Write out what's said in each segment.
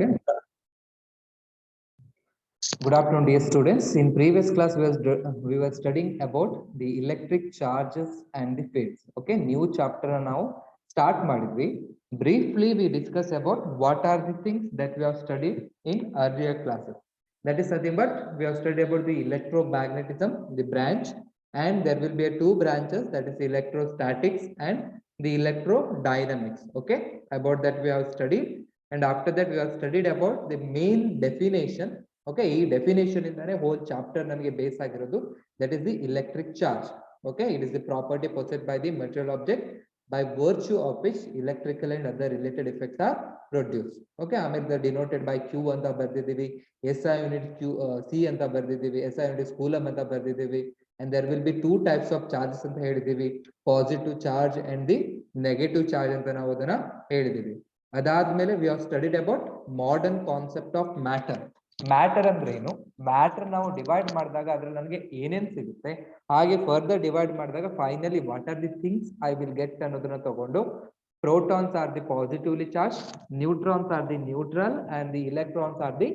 Okay. Good afternoon, dear students. In previous class, we were studying about the electric charges and the fields. Okay, new chapter now start madidvi. Briefly, we discuss about what are the things that we have studied in earlier classes. That is nothing but we have studied about the electromagnetism, the branch, and there will be two branches, that is electrostatics and the electrodynamics. Okay, about that we have studied, and after that we have studied about the main definition. Okay, ಈ definition ಇಂದಾನೆ hole chapter ನನಗೆ base ಆಗಿರೋದು. That is the electric charge. Okay, it is the property possessed by the material object by virtue of which electrical and other related effects are produced. Okay, ಆಮೇಲೆ denoted by Q ಅಂತ ಬರ್ದಿದ್ದೀವಿ, SI unit Q C ಅಂತ ಬರ್ದಿದ್ದೀವಿ, SI unit coulomb ಅಂತ ಬರ್ದಿದ್ದೀವಿ, and there will be two types of charges ಅಂತ ಹೇಳಿದ್ದೀವಿ, positive charge and the negative charge ಅಂತ ನಾವು ಅದನ್ನ ಹೇಳಿದ್ದೀವಿ. ಅದಾದ್ಮೇಲೆ we have studied about modern concept of matter. Matter ಅಂದ್ರೆ ಏನು, ಮ್ಯಾಟರ್ ನಾವು ಡಿವೈಡ್ ಮಾಡಿದಾಗ ಅದ್ರಲ್ಲಿ ನನಗೆ ಏನೇನ್ ಸಿಗುತ್ತೆ, ಹಾಗೆ ಫರ್ದರ್ ಡಿವೈಡ್ ಮಾಡಿದಾಗ finally what are the things I will get ಅನ್ನೋದನ್ನ ತಗೊಂಡು protons are the positively charge, neutrons are the neutral and the electrons are the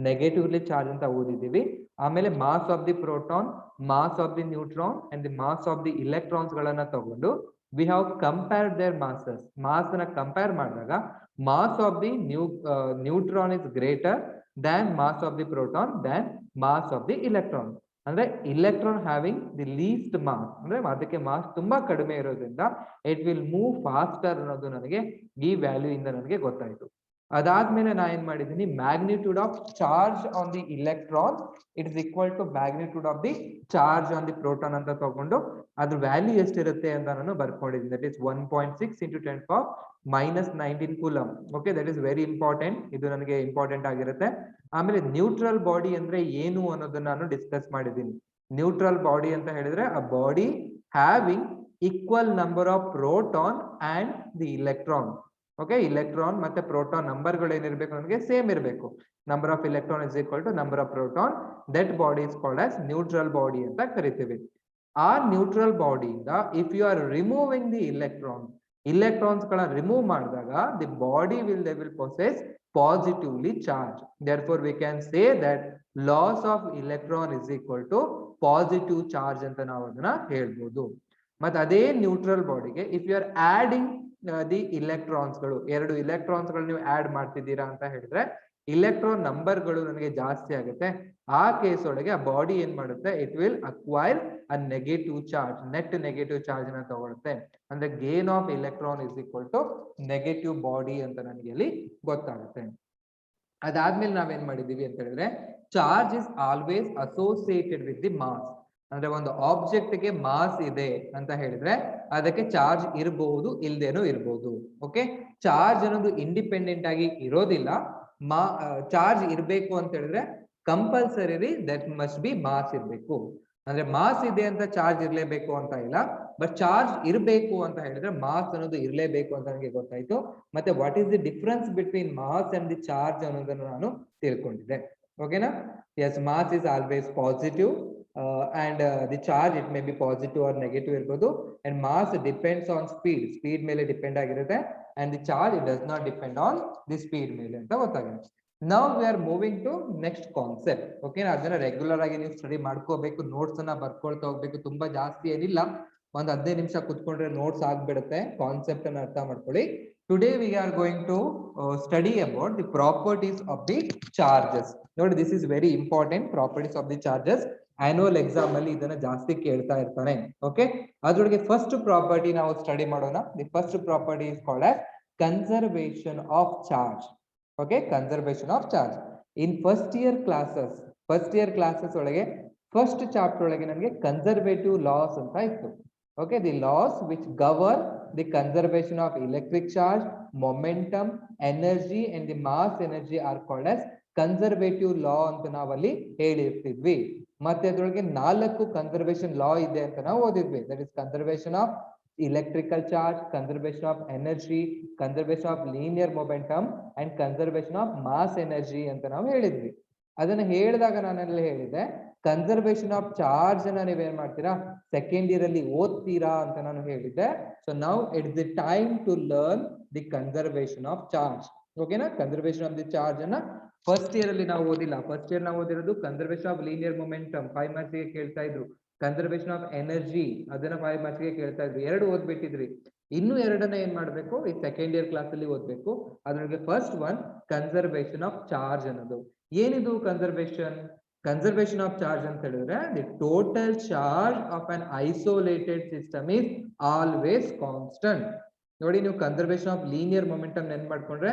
negatively charge ಅಂತ ಓದಿದ್ದೀವಿ. ಆಮೇಲೆ mass of the proton, mass of the neutron and the mass of the electrons ಗಳನ್ನ ತಗೊಂಡು we have compared their masses. Mass ನ compare ಮಾಡಿದಾಗ mass of the neutron is greater than mass of the proton than mass of the electron. ಅಂದ್ರೆ electron having the least mass, ಅಂದ್ರೆ ಅದಕ್ಕೆ mass ತುಂಬಾ ಕಡಿಮೆ ಇರೋದ್ರಿಂದ it will move faster ಅನ್ನೋದು ನನಗೆ ಈ ವ್ಯಾಲ್ಯೂ ಇಂದ ನನಗೆ ಗೊತ್ತಾಯ್ತು. ಅದಾದ್ಮೇಲೆ ನಾ ಏನ್ ಮಾಡಿದೀನಿ, magnitude of charge on the electron it is equal to magnitude of the charge on the proton ಅಂತ ತಗೊಂಡು ಅದ್ರ ವ್ಯಾಲ್ಯೂ ಎಷ್ಟಿರುತ್ತೆ ಅಂತ ನಾನು ಬರ್ಕೊಂಡಿದ್ದೀನಿ. That is 1.6 into 10⁻⁻19 coulomb. Okay, that is very important, ಇದು ನನಗೆ ಇಂಪಾರ್ಟೆಂಟ್ ಆಗಿರುತ್ತೆ. ಆಮೇಲೆ ನ್ಯೂಟ್ರಲ್ ಬಾಡಿ ಅಂದ್ರೆ ಏನು ಅನ್ನೋದನ್ನ ನಾನು ಡಿಸ್ಕಸ್ ಮಾಡಿದ್ದೀನಿ. ನ್ಯೂಟ್ರಲ್ ಬಾಡಿ ಅಂತ ಹೇಳಿದ್ರೆ a body having equal number of proton and the electron. Okay, electron ಮತ್ತೆ ಪ್ರೋಟಾನ್ ನಂಬರ್ ಗಳು ಏನಿರ್ಬೇಕು ನನಗೆ ಸೇಮ್ ಇರಬೇಕು. Number of electron is equal to number of proton. That body is called as neutral body ಅಂತ ಕರಿತೀವಿ. ಆ neutral ಬಾಡಿಯಿಂದ if you are removing the electrons ಗಳ ರಿಮೂವ್ ಮಾಡಿದಾಗ the body they will possess positively charged. Therefore we can say that loss of electron is equal to positive charge ಅಂತ ನಾವು ಅದನ್ನ ಹೇಳ್ಬೋದು. ಮತ್ತೆ ಅದೇ ನ್ಯೂಟ್ರಲ್ ಬಾಡಿಗೆ if you are adding the electrons ಗಳು, ಎರಡು ಇಲೆಕ್ಟ್ರಾನ್ಸ್ ಗಳು ನೀವು ಆಡ್ ಮಾಡ್ತಿದ್ದೀರಾ ಅಂತ ಹೇಳಿದ್ರೆ ಇಲೆಕ್ಟ್ರಾನ್ ನಂಬರ್ ಗಳು ನನಗೆ ಜಾಸ್ತಿ ಆಗುತ್ತೆ. ಆ ಕೇಸ್ ಒಳಗೆ ಆ ಬಾಡಿ ಏನ್ ಮಾಡುತ್ತೆ, it will acquire a negative charge, net negative charge ನ ತಗೊಳುತ್ತೆ. ಅಂದ್ರೆ gain of electron is equal to negative body ಅಂತ ನನಗೆ ಇಲ್ಲಿ ಗೊತ್ತಾಗುತ್ತೆ. ಅದಾದ್ಮೇಲೆ ನಾವೇನ್ ಮಾಡಿದೀವಿ ಅಂತ ಹೇಳಿದ್ರೆ charge is always associated with the mass. ಅಂದ್ರೆ ಒಂದು ಆಬ್ಜೆಕ್ಟ್ ಗೆ ಮಾಸ್ ಇದೆ ಅಂತ ಹೇಳಿದ್ರೆ ಅದಕ್ಕೆ ಚಾರ್ಜ್ ಇರಬಹುದು, ಇಲ್ದೇನೂ ಇರಬಹುದು. ಓಕೆ, ಚಾರ್ಜ್ ಅನ್ನೋದು ಇಂಡಿಪೆಂಡೆಂಟ್ ಆಗಿ ಇರೋದಿಲ್ಲ. ಚಾರ್ಜ್ ಇರಬೇಕು ಅಂತ ಹೇಳಿದ್ರೆ compulsory that must be mass ಇರಬೇಕು. ಅಂದ್ರೆ ಮಾಸ್ ಇದೆ ಅಂತ ಚಾರ್ಜ್ ಇರ್ಲೇಬೇಕು ಅಂತ ಇಲ್ಲ, ಬಟ್ ಚಾರ್ಜ್ ಇರಬೇಕು ಅಂತ ಹೇಳಿದ್ರೆ ಮಾಸ್ ಅನ್ನೋದು ಇರ್ಲೇಬೇಕು ಅಂತ ನನಗೆ ಗೊತ್ತಾಯ್ತು. ಮತ್ತೆ what is the difference between mass and the charge ಅನ್ನೋದನ್ನು ನಾನು ತಿಳ್ಕೊಂಡಿದ್ದೆ. ಓಕೆನಾ? Yes, mass is always positive and the charge it may be positive or negative ಇರಬಹುದು. and mass depends on speed ಮೇಲೆ ಡಿಪೆಂಡ್ ಆಗಿರುತ್ತೆ, and the charge it does not depend on the speed ಮೇಲೆ ಅಂತ ಗೊತ್ತಾಗುತ್ತೆ. Now we are moving to next concept. Okay, ಅದನ್ನ regular ಆಗಿ ನೀವು study ಮಾಡ್ಕೋಬೇಕು, ನೋಟ್ಸ್ ಅನ್ನ ಬರ್ಕೊಳ್ತಾ ಹೋಗ್ಬೇಕು. ತುಂಬಾ ಜಾಸ್ತಿ ಏನಿಲ್ಲ, ಒಂದ್ 15 ನಿಮಿಷ ಕುತ್ಕೊಂಡ್ರೆ ನೋಟ್ಸ್ ಆಗ್ಬಿಡುತ್ತೆ. ಕಾನ್ಸೆಪ್ಟ್ ಅನ್ನ ಅರ್ಥ ಮಾಡ್ಕೊಳ್ಳಿ. Today we are going to study about the properties of the charges. ನೋಡಿ, this is very important, properties of the charges. Annual exam ಅಲ್ಲಿ ಇದನ್ನ ಜಾಸ್ತಿ ಕೇಳ್ತಾ ಇರ್ತಾನೆ. ಓಕೆ, ಅದ್ರೊಳಗೆ ಫಸ್ಟ್ ಪ್ರಾಪರ್ಟಿ ನಾವು ಸ್ಟಡಿ ಮಾಡೋಣ. The first property is called as conservation of charge. Okay, conservation of charge in first year classes ಒಳಗೆ first chapter ಒಳಗೆ ನನಗೆ ಕನ್ಸರ್ವೇಟಿವ್ ಲಾಸ್ ಅಂತ ಇತ್ತು. Okay, the laws which govern the conservation of electric charge, momentum, energy and the mass energy are called as conservative law ಅಂತ ನಾವಲ್ಲಿ ಹೇಳಿರ್ತಿದ್ವಿ. ಮತ್ತೆ ಅದ್ರೊಳಗೆ 4 conservation ಲಾ ಇದೆ ಅಂತ ನಾವು ಓದಿದ್ವಿ. That is conservation of electrical charge, conservation of energy, conservation of linear momentum and conservation of mass energy ಅಂತ ನಾವು ಹೇಳಿದ್ವಿ. ಅದನ್ನ ಹೇಳಿದಾಗ ನಾನೆಲ್ಲ ಹೇಳಿದೆ, ಕನ್ಸರ್ವೇಷನ್ ಆಫ್ ಚಾರ್ಜ್ ಅನ್ನ ನೀವೇನ್ ಮಾಡ್ತೀರಾ, ಸೆಕೆಂಡ್ ಇಯರ್ ಅಲ್ಲಿ ಓದ್ತೀರಾ ಅಂತ ನಾನು ಹೇಳಿದ್ದೆ. So now it's the time to learn the conservation of charge. ಓಕೆನಾ. ಕನ್ಸರ್ವೇಷನ್ ಆಫ್ ದಿ ಚಾರ್ಜ್ ಅನ್ನ ಫಸ್ಟ್ ಇಯರ್ ಅಲ್ಲಿ ನಾವು ಓದಿಲ್ಲ. ಫಸ್ಟ್ ಇಯರ್ ನಾವು ಓದಿರೋದು conservation of linear momentum 5 marks ಗೆ ಕೇಳ್ತಾ ಇದ್ರು. ಕನ್ಸರ್ವೇಷನ್ ಆಫ್ ಎನರ್ಜಿ ಅದನ್ನ 5 ಮಾರ್ಕ್ಸ್ ಗೆ ಕೇಳ್ತಾ ಇದ್ರು. ಎರಡು ಓದ್ಬಿಟ್ಟಿದ್ರಿ. ಇನ್ನು ಎರಡನ್ನ ಏನ್ ಮಾಡ್ಬೇಕು, ಈ ಸೆಕೆಂಡ್ ಇಯರ್ ಕ್ಲಾಸ್ ಅಲ್ಲಿ ಓದ್ಬೇಕು. ಅದ್ರೊಳಗೆ first one conservation of charge ಅನ್ನೋದು. ಏನಿದು ಕನ್ಸರ್ವೇಷನ್? ಕನ್ಸರ್ವೇಷನ್ ಆಫ್ ಚಾರ್ಜ್ ಅಂತ ಹೇಳಿದ್ರೆ the total charge of an isolated system is always constant. ನೋಡಿ, ನೀವು ಕನ್ಸರ್ವೇಷನ್ ಆಫ್ ಲೀನಿಯರ್ ಮೊಮೆಂಟಮ್ ನೆನ್ಪ್ ಮಾಡ್ಕೊಂಡ್ರೆ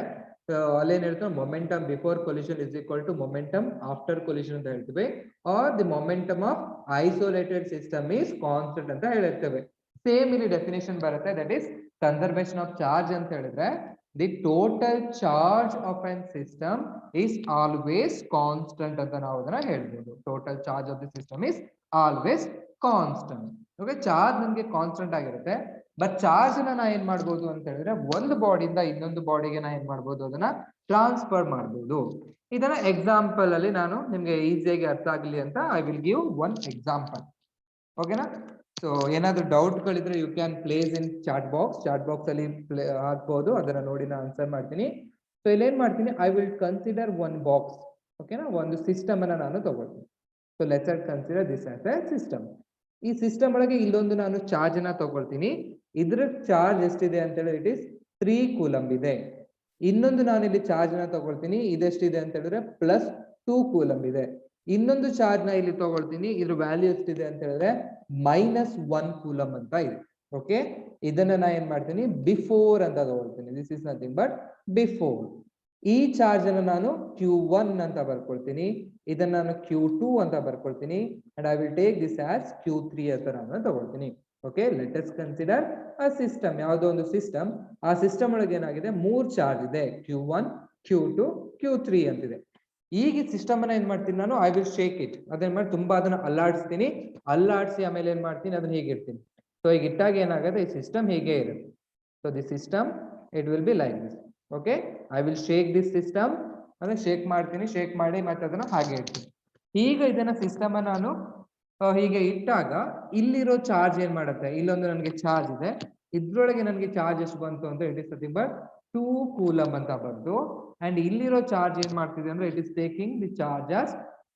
ಅಲ್ಲೇನ್ ಹೇಳ್ತಾರೆ, momentum before collision is equal to momentum after collision ಅಂತ ಹೇಳ್ತೀವಿ. Or the momentum of isolated system is constant ಅಂತ ಹೇಳಿರ್ತೇವೆ. ಸೇಮ್ ಇಲ್ಲಿ ಡೆಫಿನೇಷನ್ ಬರುತ್ತೆ. That is conservation of charge ಅಂತ ಹೇಳಿದ್ರೆ the total charge of an system is always constant ಅಂತ ನಾವು ಅದನ್ನ ಹೇಳ್ಬೋದು. Total charge of the system is always constant. Okay, charge ನಮಗೆ ಕಾನ್ಸ್ಟಂಟ್ ಆಗಿರುತ್ತೆ. ಬಟ್ ಚಾರ್ಜ್ ನಾ ಏನ್ ಮಾಡ್ಬೋದು ಅಂತ ಹೇಳಿದ್ರೆ ಒಂದು ಬಾಡಿಯಿಂದ ಇನ್ನೊಂದು ಬಾಡಿಗೆ ನಾ ಏನ್ ಮಾಡ್ಬೋದು, ಅದನ್ನ ಟ್ರಾನ್ಸ್ಫರ್ ಮಾಡ್ಬೋದು. ಇದನ್ನ ಎಕ್ಸಾಂಪಲ್ ಅಲ್ಲಿ ನಾನು ನಿಮ್ಗೆ ಈಸಿಯಾಗಿ ಅರ್ಥ ಆಗಲಿ ಅಂತ I will give one example. ಓಕೆನಾ. ಸೊ ಏನಾದ್ರು ಡೌಟ್ ಗಳಿದ್ರೆ you can place in chat box ಅಲ್ಲಿ ಹಾಕ್ಬೋದು. ಅದನ್ನ ನೋಡಿ ನಾನು ಆನ್ಸರ್ ಮಾಡ್ತೀನಿ. ಸೊ ಇಲ್ಲಿ ಏನ್ ಮಾಡ್ತೀನಿ, I will consider one box. ಓಕೆನಾ, ಒಂದು ಸಿಸ್ಟಮ್ ಅನ್ನ ನಾನು ತಗೊಳ್ತೀನಿ. So let's consider this as A system. ಈ ಸಿಸ್ಟಮ್ ಒಳಗೆ ಇಲ್ಲೊಂದು ನಾನು ಚಾರ್ಜ್ ಅನ್ನ ತಗೊಳ್ತೀನಿ. ಇದ್ರ ಚಾರ್ಜ್ ಎಷ್ಟಿದೆ ಅಂತ ಹೇಳಿದ್ರೆ ಇಟ್ ಇಸ್ 3 ಕೂಲಂಬ್ ಇದೆ. ಇನ್ನೊಂದು ನಾನು ಇಲ್ಲಿ ಚಾರ್ಜ್ ನ ತಗೊಳ್ತೀನಿ, ಇದೆಷ್ಟಿದೆ ಅಂತ ಹೇಳಿದ್ರೆ +2 ಕೂಲಂಬ್ ಇದೆ. ಇನ್ನೊಂದು ಚಾರ್ಜ್ ನ ಇಲ್ಲಿ ತಗೊಳ್ತೀನಿ, ಇದ್ರ ವ್ಯಾಲ್ಯೂ ಎಷ್ಟಿದೆ ಅಂತ ಹೇಳಿದ್ರೆ -1 ಕೂಲಂಬ್ ಅಂತ ಇದೆ. ಓಕೆ, ಇದನ್ನ ನಾ ಏನ್ ಮಾಡ್ತೀನಿ, ಬಿಫೋರ್ ಅಂತ ತಗೊಳ್ತೀನಿ. This is nothing but before. ಈ ಚಾರ್ಜ್ ಅನ್ನು ನಾನು Q1 ಅಂತ ಬರ್ಕೊಳ್ತೀನಿ, ಇದನ್ನ ನಾನು Q2 ಅಂತ ಬರ್ಕೊಳ್ತೀನಿ, and I will take this as Q3 ಅಂತ ನಾನು ತಗೊಳ್ತೀನಿ. Okay, let us consider a system. ಯಾವುದೋ ಒಂದು ಸಿಸ್ಟಮ್, ಆ ಸಿಸ್ಟಮ್ ಒಳಗೆ ಏನಾಗಿದೆ, 3 ಚಾರ್ಜ್ ಇದೆ, Q1, Q2, Q3 ಅಂತಿದೆ. ಈಗ ಈ ಸಿಸ್ಟಮ್ ಅನ್ನ ಏನ್ ಮಾಡ್ತೀನಿ ನಾನು, ಐ ವಿಲ್ ಶೇಕ್ ಇಟ್. ಅದೇನ್ ಮಾಡಿ ತುಂಬಾ ಅದನ್ನ ಅಲ್ಲಾಡಿಸ್ತೀನಿ. ಅಲ್ಲಾಡಿಸಿ ಆಮೇಲೆ ಏನ್ ಮಾಡ್ತೀನಿ, ಅದನ್ನ ಹೀಗೆ ಇಡ್ತೀನಿ. ಸೊ ಈಗ ಇಟ್ಟಾಗ ಏನಾಗುತ್ತೆ, ಈ ಸಿಸ್ಟಮ್ ಹೀಗೆ ಇರುತ್ತೆ. So the system it will be like this. Okay, I will shake this system. ಅಂದ್ರೆ ಶೇಕ್ ಮಾಡ್ತೀನಿ, ಶೇಕ್ ಮಾಡಿ ಮತ್ತೆ ಅದನ್ನ ಹಾಗೆ ಇಡ್ತೀನಿ. ಈಗ ಇದನ್ನ ಸಿಸ್ಟಮ್ ನಾನು ಹೀಗೆ ಇಟ್ಟಾಗ ಇಲ್ಲಿರೋ ಚಾರ್ಜ್ ಏನ್ ಮಾಡುತ್ತೆ, ಇಲ್ಲೊಂದು ನನಗೆ ಚಾರ್ಜ್ ಇದೆ, ಇದ್ರೊಳಗೆ ನನಗೆ ಚಾರ್ಜ್ ಎಷ್ಟು ಬಂತು ಅಂತ it is nothing but 2 coulomb ಅಂತ ಬಂತು. ಅಂಡ್ ಇಲ್ಲಿರೋ ಚಾರ್ಜ್ ಏನ್ ಮಾಡ್ತಿದೆ ಅಂದ್ರೆ it is taking the charge as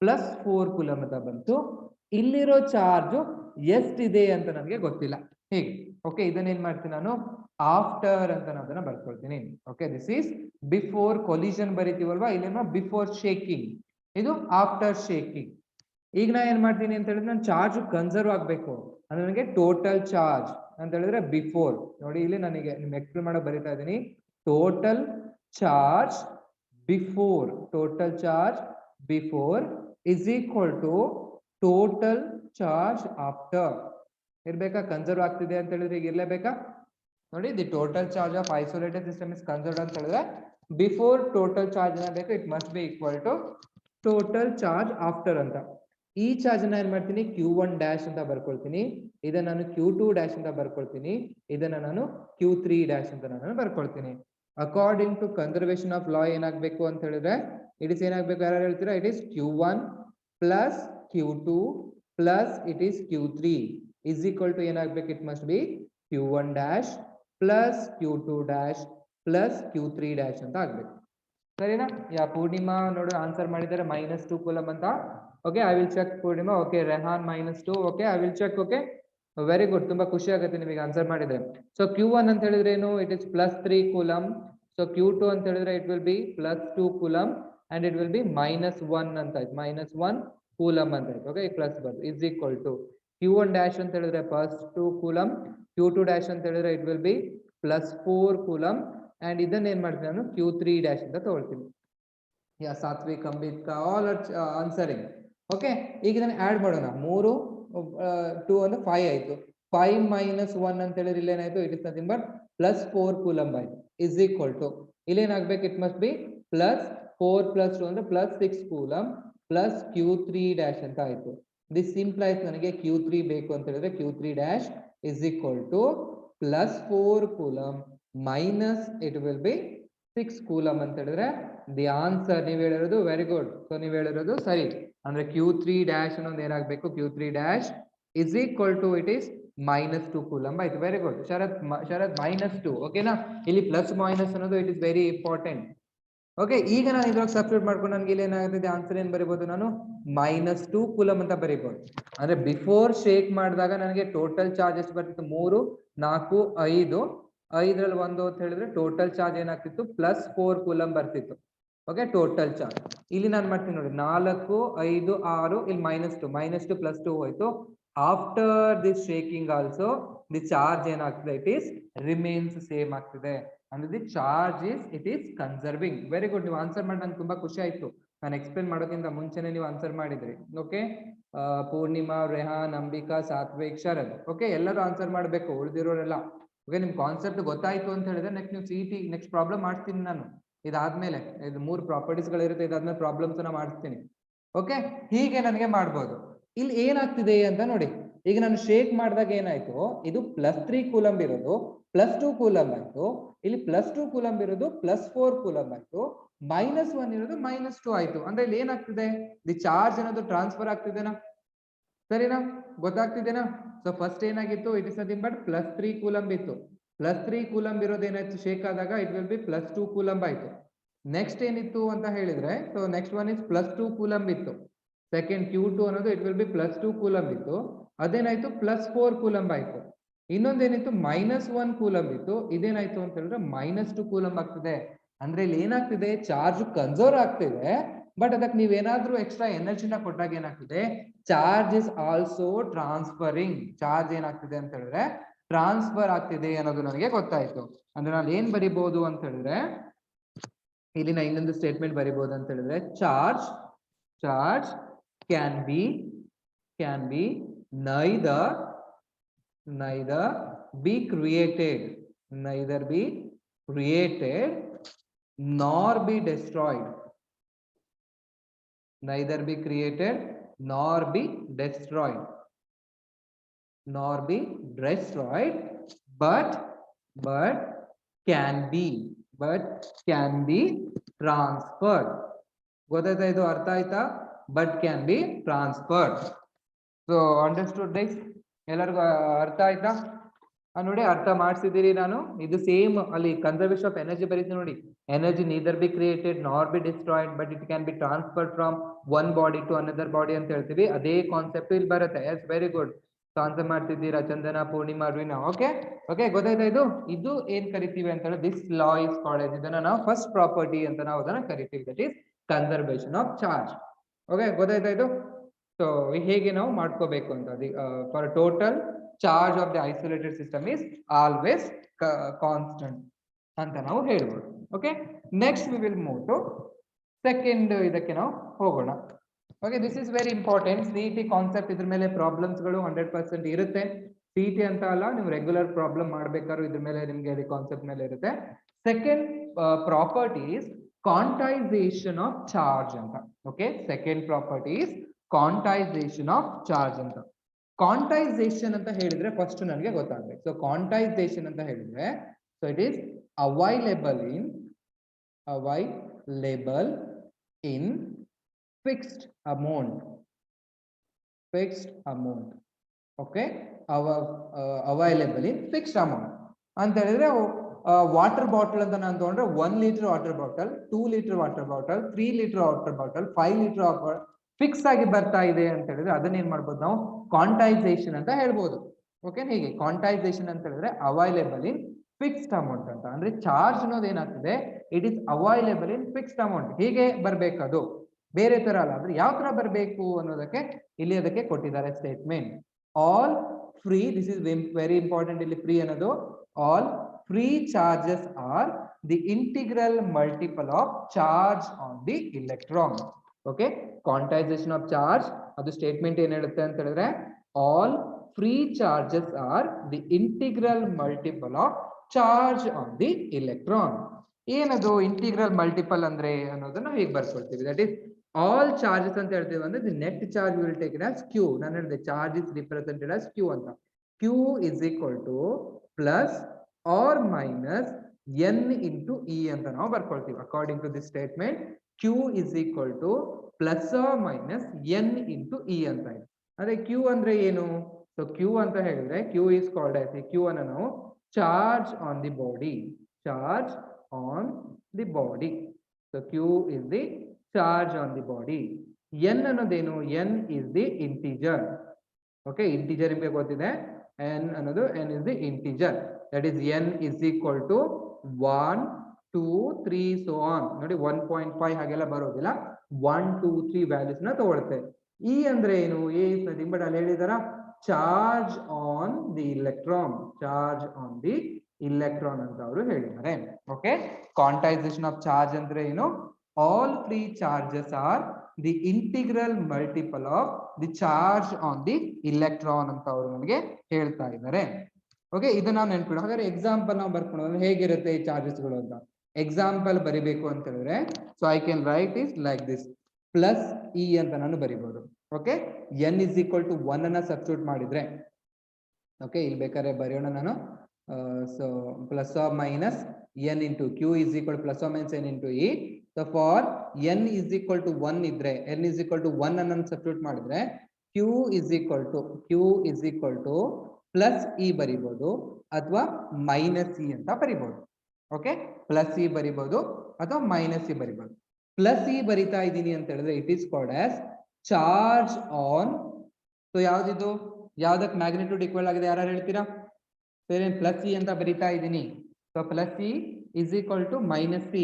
+4 coulomb ಅಂತ ಬಂತು. ಇಲ್ಲಿರೋ ಚಾರ್ಜ್ ಎಷ್ಟಿದೆ ಅಂತ ನನಗೆ ಗೊತ್ತಿಲ್ಲ. ಹೀಗೆ ಓಕೆ, ಇದನ್ನ ಏನ್ ಮಾಡ್ತೀನಿ ನಾನು, ಆಫ್ಟರ್ ಅಂತ ನಾನು ಅದನ್ನ ಬರ್ಕೊಳ್ತೀನಿ. Okay, this is before collision ಬರೀತೀವಲ್ವಾ, ಇಲ್ಲೇನೋ ಬಿಫೋರ್ ಶೇಕಿಂಗ್, ಇದು ಆಫ್ಟರ್ ಶೇಕಿಂಗ್. ಈಗ ನಾ ಏನ್ ಮಾಡ್ತೀನಿ ಅಂತ ಹೇಳಿದ್ರೆ, ನಾನು ಚಾರ್ಜ್ ಕನ್ಸರ್ವ್ ಆಗ್ಬೇಕು ಅಂದ್ರೆ ನನಗೆ ಟೋಟಲ್ ಚಾರ್ಜ್ ಅಂತ ಹೇಳಿದ್ರೆ ಬಿಫೋರ್. ನೋಡಿ ಇಲ್ಲಿ ನನಗೆ ನಿಮ್ಗೆ ಎಕ್ಸ್ಪ್ಲೇನ್ ಮಾಡೋ ಬರೀತಾ ಇದ್ದೀನಿ. Total charge before, total charge before is equal to total charge after. ಇರ್ಬೇಕಾ? ಕನ್ಸರ್ವ್ ಆಗ್ತಿದೆ ಅಂತ ಹೇಳಿದ್ರೆ ಈಗ ಇರ್ಲೇಬೇಕಾ? ನೋಡಿ, the total charge of isolated system is conserved ಅಂತ ಹೇಳಿದ್ರೆ ಬಿಫೋರ್ ಟೋಟಲ್ ಚಾರ್ಜ್ ಏನಾಗಬೇಕು, it must be equal to total charge after ಅಂತ. ಈ ಚಾರ್ಜ್ ನ ಏನ್ ಮಾಡ್ತೀನಿ, Q1 ಡ್ಯಾಶ್ ಅಂತ ಬರ್ಕೊಳ್ತೀನಿ, ಇದನ್ನ ನಾನು Q2 ಡ್ಯಾಶ್ ಅಂತ ಬರ್ಕೊಳ್ತೀನಿ, ಇದನ್ನ ನಾನು Q3 ಡ್ಯಾಶ್ ಅಂತ ನಾನು ಬರ್ಕೊಳ್ತೀನಿ. According to conservation of law ಏನಾಗಬೇಕು ಅಂತ ಹೇಳಿದ್ರೆ ಇಟ್ ಇಸ್ ಏನಾಗಬೇಕು, ಯಾರು ಹೇಳ್ತೀರಾ, it is Q1 plus Q2 plus it is Q3 is equal to ಏನಾಗಬೇಕು, it must be Q1 dash plus Q2 dash plus Q3 dash ಅಂತ ಆಗ್ಬೇಕು. ಸರಿನಾ? ಯಾ ಪೂರ್ಣಿಮಾ ನೋಡು ಆನ್ಸರ್ ಮಾಡಿದ್ದಾರೆ -2 ಕೂಲಂಬ್ ಅಂತ. Okay, I will check Purnima. Okay, Rehan -2. Okay, I will check. Okay, very good. ತುಂಬಾ ಖುಷಿ ಆಗುತ್ತೆ ನಿಮಗೆ ಆನ್ಸರ್ ಮಾಡಿದ್ರೆ. ಸೊ Q1 ಅಂತ ಹೇಳಿದ್ರೆ ಏನು, it is +3 coulomb. So Q2 ಅಂತ ಹೇಳಿದ್ರೆ it will be +2 coulomb and it will be -1 ಅಂತ ಆಯ್ತು, -1 ಕೂಲಂಬ್ ಅಂತ ಆಯ್ತು. Okay, plus bar is equal to Q1 dash ಅಂತ ಹೇಳಿದ್ರೆ +2 ಕೂಲಂಬ್, Q2 ಡ್ಯಾಶ್ ಅಂತ ಹೇಳಿದ್ರೆ it will be +4 coulomb and ಇದನ್ನ ಏನ್ ಮಾಡ್ತೀನಿ ನಾನು Q3 ಡ್ಯಾಶ್ ಅಂತ ತಗೊಳ್ತೀನಿ. Yeah Satvik, Ambit all are answering. Okay, ಈಗ ಇದನ್ನ ಆಡ್ ಮಾಡೋಣ. 3 2 ಅಂದ್ರೆ 5 ಆಯ್ತು. 5 - 1 ಅಂತ ಹೇಳಿದ್ರೆ ಇಲ್ಲೇನಾಯ್ತು, it is nothing but +4 coulomb ಆಯ್ತು ಇಸ್ ಈಕ್ವಲ್ ಟು ಇಲ್ಲೇನಾಗ್ಬೇಕು, ಇಟ್ ಮಸ್ಟ್ ಬಿ +4 + 2 ಅಂದ್ರೆ +6 ಕೂಲಂಬ್ ಪ್ಲಸ್ Q3 ಡ್ಯಾಶ್ ಅಂತ ಆಯ್ತು. ದಿಸ್ ಇಂಪ್ಲೈಸ್ ನನಗೆ Q3 ಬೇಕು ಅಂತ ಹೇಳಿದ್ರೆ Q3 dash is equal to +4 coulomb minus it will be 6 coulomb ಅಂತ ಹೇಳಿದ್ರೆ ದಿ ಆನ್ಸರ್ ನೀವು ಹೇಳಿರೋದು ವೆರಿ ಗುಡ್. ಸೊ ನೀವು ಹೇಳಿರೋದು ಸರಿ. ಅಂದ್ರೆ Q3 ಡ್ಯಾಶ್ ಅನ್ನೋದು ಏನಾಗಬೇಕು, Q3 dash is equal to it is -2 coulomb ಆಯ್ತು. Very good Sharath, Sharath -2. ಓಕೆನಾ? ಇಲ್ಲಿ ಪ್ಲಸ್ ಮೈನಸ್ ಅನ್ನೋದು it is very important. Okay, ಈಗ ನಾನು ಇದ್ರೊಳಗೆ ಸಬ್ಸ್ಟಿಟ್ಯೂಟ್ ಮಾಡ್ಕೊಂಡು ನನಗೆ ಇಲ್ಲಿ ಏನಾಗುತ್ತೆ ಆನ್ಸರ್ ಏನ್ ಬರೀಬಹುದು, ನಾನು -2 ಕೂಲಮ್ ಅಂತ ಬರೀಬಹುದು. ಅಂದ್ರೆ ಬಿಫೋರ್ ಶೇಕ್ ಮಾಡಿದಾಗ ನನಗೆ ಟೋಟಲ್ ಚಾರ್ಜ್ ಎಷ್ಟು ಬರ್ತಿತ್ತು, 3, 4, 5, 5ರಲ್ಲಿ 1 ಅಂತ ಹೇಳಿದ್ರೆ ಟೋಟಲ್ ಚಾರ್ಜ್ ಏನಾಗ್ತಿತ್ತು +4 ಕೂಲಮ್ ಬರ್ತಿತ್ತು. ಓಕೆ, ಟೋಟಲ್ ಚಾರ್ಜ್ ಇಲ್ಲಿ ನಾನು ಮಾಡ್ತೀನಿ ನೋಡಿ, 4, 5, 6, ಇಲ್ಲಿ -2 +2 ಹೋಯ್ತು. After this shaking also the charge ಏನಾಗ್ತದೆ, ಇಟ್ ಈಸ್ ರಿಮೇನ್ಸ್ ಸೇಮ್ ಆಗ್ತಿದೆ. ಅಂದ್ರೆ the charge it is conserving. Very good, ನೀವು ಆನ್ಸರ್ ಮಾಡಿ ನಂಗೆ ತುಂಬಾ ಖುಷಿ ಆಯ್ತು. ನಾನು ಎಕ್ಸ್ಪ್ಲೇನ್ ಮಾಡೋಕ್ಕಿಂತ ಮುಂಚೆನೆ ನೀವು ಆನ್ಸರ್ ಮಾಡಿದ್ರಿ. ಓಕೆ, ಪೂರ್ಣಿಮಾ, ರೆಹಾನ್, ಅಂಬಿಕಾ, ಸಾತ್ವಿಕ್, ಶರದ್, ಓಕೆ ಎಲ್ಲರೂ ಆನ್ಸರ್ ಮಾಡಬೇಕು, ಉಳಿದಿರೋರೆಲ್ಲ. ಓಕೆ, ನಿಮ್ ಕಾನ್ಸೆಪ್ಟ್ ಗೊತ್ತಾಯ್ತು ಅಂತ ಹೇಳಿದ್ರೆ ನೆಕ್ಸ್ಟ್ ನೀವು ಸಿಟಿ ನೆಕ್ಸ್ಟ್ ಪ್ರಾಬ್ಲಮ್ ಮಾಡ್ತೀನಿ ನಾನು. ಇದಾದ್ಮೇಲೆ ಇದು 3 ಪ್ರಾಪರ್ಟೀಸ್ ಗಳಿರುತ್ತೆ, ಇದಾದ್ಮೇಲೆ ಪ್ರಾಬ್ಲಮ್ಸ್ ನ ಮಾಡಿಸ್ತೀನಿ. ಓಕೆ, ಹೀಗೆ ನನಗೆ ಮಾಡ್ಬೋದು. ಇಲ್ಲಿ ಏನಾಗ್ತಿದೆ ಅಂತ ನೋಡಿ, ಈಗ ನಾನು ಶೇಕ್ ಮಾಡಿದಾಗ ಏನಾಯ್ತು, ಇದು +3 ಕೂಲಂಬ್ ಇರೋದು +2 ಕೂಲಂಬ್ ಆಯ್ತು, ಇಲ್ಲಿ +2 ಕೂಲಂಬ್ ಇರೋದು +4 ಕೂಲಂಬ್ ಆಯ್ತು, -1 ಇರೋದು -2 ಆಯ್ತು. ಅಂದ್ರೆ ಇಲ್ಲಿ ಏನಾಗ್ತಿದೆ, ದಿ ಚಾರ್ಜ್ ಅನ್ನೋದು ಟ್ರಾನ್ಸ್ಫರ್ ಆಗ್ತಿದೆನಾ, ಸರಿನಾ, ಗೊತ್ತಾಗ್ತಿದೆನಾ? ಸೊ ಫಸ್ಟ್ ಏನಾಗಿತ್ತು, it is nothing but +3 coulomb ಇತ್ತು. +3 ಕೂಲಂಬ್ ಇರೋದು ಏನಾಯ್ತು, ಶೇಕ್ ಆದಾಗ ಇಟ್ ವಿಲ್ ಬಿ +2 ಕೂಲಂಬ್ ಆಯ್ತು. ನೆಕ್ಸ್ಟ್ ಏನಿತ್ತು ಅಂತ ಹೇಳಿದ್ರೆ, so next one is +2 coulomb ಇತ್ತು. ಸೆಕೆಂಡ್ Q2 ಅನ್ನೋದು ಇಟ್ ವಿಲ್ ಬಿ +2 ಕೂಲಂಬ್ ಇತ್ತು. ಅದೇನಾಯ್ತು +4 ಕೂಲಂಬ್ ಆಯ್ತು. ಇನ್ನೊಂದೇನಿತ್ತು -1 ಕೂಲಂಬ್ ಇತ್ತು. ಇದೇನಾಯ್ತು ಅಂತ ಹೇಳಿದ್ರೆ -2 ಕೂಲಂಬ್ ಆಗ್ತಿದೆ. ಅಂದ್ರೆ ಇಲ್ಲಿ ಏನಾಗ್ತಿದೆ, ಚಾರ್ಜ್ ಕನ್ಸರ್ವ್ ಆಗ್ತಿದೆ, ಬಟ್ ಅದಕ್ಕೆ ನೀವೇನಾದ್ರೂ ಎಕ್ಸ್ಟ್ರಾ ಎನರ್ಜಿನ ಕೊಟ್ಟಾಗ ಏನಾಗ್ತಿದೆ, charge is also transferring. Charge ಏನಾಗ್ತಿದೆ ಅಂತ ಹೇಳಿದ್ರೆ ಟ್ರಾನ್ಸ್ಫರ್ ಆಗ್ತಿದೆ ಅನ್ನೋದು ನನಗೆ ಗೊತ್ತಾಯ್ತು. ಅಂದ್ರೆ ನಾನು ಏನ್ ಬರಿಬಹುದು ಅಂತ ಹೇಳಿದ್ರೆ, ಇಲ್ಲಿ ನಾ ಇನ್ನೊಂದು ಸ್ಟೇಟ್ಮೆಂಟ್ ಬರಿಬಹುದು ಅಂತ ಹೇಳಿದ್ರೆ, charge can B neither be created nor be destroyed. Neither be created nor be destroyed, but can be transferred. ಗೊತ್ತಾಯ್ತಾ, ಇದು ಅರ್ಥ ಆಯ್ತಾ? But can be transferred. So understood guys, ಎಲ್ಲರಿಗೂ ಅರ್ಥ ಆಯ್ತಾ? ನೋಡಿ, ಅರ್ಥ ಮಾಡಿಸಿದ್ದೀರಿ ನಾನು. ಇದು ಸೇಮ್ ಅಲ್ಲಿ ಕನ್ಸರ್ವೇಷನ್ ಆಫ್ ಎನರ್ಜಿ ಬರೀತೀನಿ ನೋಡಿ, energy neither be created nor be destroyed but it can be transferred from one body to another body ಅಂತ ಹೇಳ್ತೀವಿ. ಅದೇ ಕಾನ್ಸೆಪ್ಟ್ ಇಲ್ಲಿ ಬರುತ್ತೆ. ಎಸ್, ವೆರಿ ಗುಡ್, ಆನ್ಸರ್ ಮಾಡ್ತಿದ್ದೀರಾ ಚಂದನ, ಪೂರ್ಣಿಮಾ, ಅರ್ವಿನಾ. ಓಕೆ ಗೊತ್ತಾಯ್ತಾ? ಇದು ಏನ್ ಕರಿತೀವಿ ಅಂತ ಹೇಳಿದ್ರೆ, ದಿಸ್ ಲಾ ಇಸ್ ಕಾಲ್ಡ್, ಇದನ್ನ ನಾವು ಫಸ್ಟ್ ಪ್ರಾಪರ್ಟಿ ಅಂತ ನಾವು ಅದನ್ನ ಕರಿತೀವಿ, that is conservation of charge. Okay ಗೊತ್ತಾಯ್ತಾ ಇದು? ಸೊ ಹೇಗೆ ನಾವು ಮಾಡ್ಕೋಬೇಕು ಅಂತ, for total charge of the isolated system is always constant ಅಂತ ನಾವು ಹೇಳ್ಬೋದು. Okay, next we will move to second ಇದಕ್ಕೆ ನಾವು ಹೋಗೋಣ. Okay, this is very important. CET concept, ಇದ್ರ ಮೇಲೆ ಪ್ರಾಬ್ಲಮ್ಸ್ ಗಳು 100% ಇರುತ್ತೆ. ಸಿಇಟಿ ಅಂತ ಅಲ್ಲ, ನೀವು ರೆಗ್ಯುಲರ್ ಪ್ರಾಬ್ಲಮ್ ಮಾಡ್ಬೇಕಾದ್ರೂ ಇದ್ರ ಮೇಲೆ ನಿಮ್ಗೆ ಕಾನ್ಸೆಪ್ಟ್ ಮೇಲೆ ಇರುತ್ತೆ. Second property is quantization of charge ಅಂತ. Okay, second property is quantization of charge ಅಂತ. ಕ್ವಾಂಟೈಸೇಷನ್ ಅಂತ ಹೇಳಿದ್ರೆ ಫಸ್ಟ್ ನನಗೆ ಗೊತ್ತಾಗ್ಬೇಕು. ಸೊ ಕ್ವಾಂಟೈಸೇಷನ್ ಅಂತ ಹೇಳಿದ್ರೆ, so it is available in fixed amount. Okay, available in fixed amount ಅಂತ ಹೇಳಿದ್ರೆ, ವಾಟರ್ ಬಾಟಲ್ ಅಂತ ನಾನು ತಗೊಂಡ್ರೆ 1 litre water bottle, 2 litre water bottle, 3 litre water bottle, 5 litre fix ಆಗಿ ಬರ್ತಾ ಇದೆ ಅಂತ ಹೇಳಿದ್ರೆ ಅದನ್ನ ಏನ್ ಮಾಡ್ಬೋದು ನಾವು, ಕ್ವಾಂಟೈಸೇಷನ್ ಅಂತ ಹೇಳ್ಬೋದು. ಓಕೆ, ಹೀಗೆ ಕ್ವಾಂಟೈಸೇಷನ್ ಅಂತ ಹೇಳಿದ್ರೆ ಅವೈಲೇಬಲ್ ಇನ್ ಫಿಕ್ಸ್ಡ್ ಅಮೌಂಟ್ ಅಂತ. ಅಂದ್ರೆ ಚಾರ್ಜ್ ಅನ್ನೋದು ಏನಾಗ್ತದೆ, it is available in fixed amount. ಹೀಗೆ ಬರ್ಬೇಕದು, ಬೇರೆ ತರ ಅಲ್ಲ. ಅಂದ್ರೆ ಯಾವ ತರ ಬರಬೇಕು ಅನ್ನೋದಕ್ಕೆ ಇಲ್ಲಿ ಅದಕ್ಕೆ ಕೊಟ್ಟಿದ್ದಾರೆ statement. All free, this is very important. ಇಲ್ಲಿ ಫ್ರೀ ಅನ್ನೋದು, all free charges R the integral multiple of charge on the electron. Okay, quantisation of charge, ಅದು ಸ್ಟೇಟ್ಮೆಂಟ್ ಏನ್ ಹೇಳುತ್ತೆ ಅಂತ ಹೇಳಿದ್ರೆ, all free charges R the integral multiple of charge on the electron. ಏನದು integral multiple ಅಂದ್ರೆ ಅನ್ನೋದನ್ನ ಹೇಗೆ ಬರ್ಕೊಳ್ತೀವಿ, that is all charges ಅಂತ ಹೇಳ್ತೀವಿ ಅಂದ್ರೆ the net charge will taken as Q. ನಾನು ಹೇಳಿದೆ charge is represented as Q ಅಂತ. Q is equal to plus R minus N into E ಅಂತ ನಾವು ಬರ್ಕೊಳ್ತೀವಿ. According to this statement, Q is equal to plus R minus N into E ಅಂತ ಇದೆ. ಅದೇ Q ಅಂದ್ರೆ ಏನು? ಸೊ Q ಅಂತ ಹೇಳಿದ್ರೆ, Q is called as, Q ಅನ್ನು ನಾವು charge on the body, So Q is the charge on the body. N ಅನ್ನೋದೇನು? N is the integer. Okay, integer ನಿಮಗೆ ಗೊತ್ತಿದೆ. N ಅನ್ನೋದು N is the integer. That is N is equal to 1, 2, 3 so on. ನೋಡಿ 1.5 ಹಾಗೆಲ್ಲ ಬರೋದಿಲ್ಲ. 1, 2, 3 values ನ ತಗೊಳುತ್ತೆ. E ಅಂದ್ರೆ ಏನು? A is nothing but ಅಲ್ಲಿ ಹೇಳಿದಾರ charge on the electron. Charge on the electron ಅಂತ ಅವರು ಹೇಳಿದ್ದಾರೆ. ಓಕೆ, ಕ್ವಾಂಟೈಸೇಷನ್ ಆಫ್ ಚಾರ್ಜ್ ಅಂದ್ರೆ ಏನು? All free charges R the integral multiple of the charge on the electron ಅಂತ ಅವರು ನಮಗೆ ಹೇಳ್ತಾ ಇದ್ದಾರೆ. ಓಕೆ, ಇದು ನಾವು ನೆನ್ಪಿಡೋ. ಹಾಗಾದ್ರೆ ಎಕ್ಸಾಂಪಲ್ ನಾವು ಬರ್ಕೊಂಡು ಹೇಗಿರುತ್ತೆ ಈ ಚಾರ್ಜಸ್ಗಳು ಅಂತ ಎಕ್ಸಾಂಪಲ್ ಬರಿಬೇಕು ಅಂತ ಹೇಳಿದ್ರೆ, so I can write is like this plus E ಅಂತ ನಾನು ಬರಿಬಹುದು. ಓಕೆ, ಎನ್ ಇಸ್ ಈಕ್ವಲ್ ಟು 1 ಅನ್ನ ಸಬ್ಸ್ಟಿಟ್ಯೂಟ್ ಮಾಡಿದ್ರೆ, ಓಕೆ ಇಲ್ಲಿ ಬೇಕಾದ್ರೆ ಬರೆಯೋಣ ನಾನು. So plus or minus n into q is equal to plus or minus n into e. So for n is equal to 1 idre, n is equal to 1 ಅನ್ನು substitute ಮಾಡಿದ್ರೆ q is equal to plus e ಬರಿಬಹುದು ಅಥವಾ minus e ಅಂತ ಬರಿಬಹುದು. ಓಕೆ, plus e ಬರಿಬಹುದು ಅಥವಾ minus e ಬರಿಬಹುದು. ಪ್ಲಸ್ e ಬರಿತಾ ಇದ್ದೀನಿ ಅಂತ ಹೇಳಿದ್ರೆ it is called as charge on. So ಯಾವ್ದಿದು? ಯಾವ್ದಕ್ಕೆ ಮ್ಯಾಗ್ನಿಟ್ಯೂಡ್ ಈಕ್ವಲ್ ಆಗಿದೆ? ಯಾರು ಹೇಳ್ತೀರಾ? ಪ್ಲಸ್ ಇ ಅಂತ ಬರಿತಾ ಇದ್ದೀನಿ. So plus E is equal to minus C.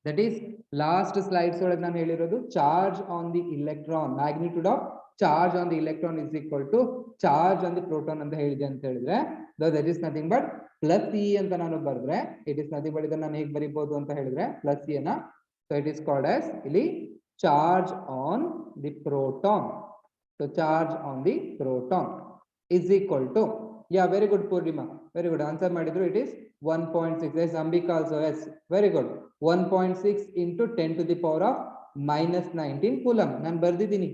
That is last slides ಒಳಗೆ ನಾನು ಹೇಳಿರೋದು charge on the electron. Magnitude of charge on the electron is equal to charge on the proton ಅಂತ ಹೇಳಿದೆ ಅಂತ ಹೇಳಿದ್ರೆ that is nothing but plus E ಅಂತ ನಾನು ಬರೆದ್ರೆ ಇಟ್ ಇಸ್ ನಥಿಂಗ್ ಬಟ್ ಇದನ್ನ ನಾನು ಹೇಗೆ ಬರಿಬಹುದು ಅಂತ ಹೇಳಿದ್ರೆ ಪ್ಲಸ್ ಇ ಅನ್ನ. So it is called as ಇಲ್ಲಿ charge on the proton. So charge on the proton is equal to, yeah, very good Purnima, very good answer ಮಾಡಿದ್ರು. It is 1.6. Yes, Ambika also, yes, very good. 1.6 into 10 to the power of minus 19 coulomb. ನಾನು ಬರ್ದಿದ್ದೀನಿ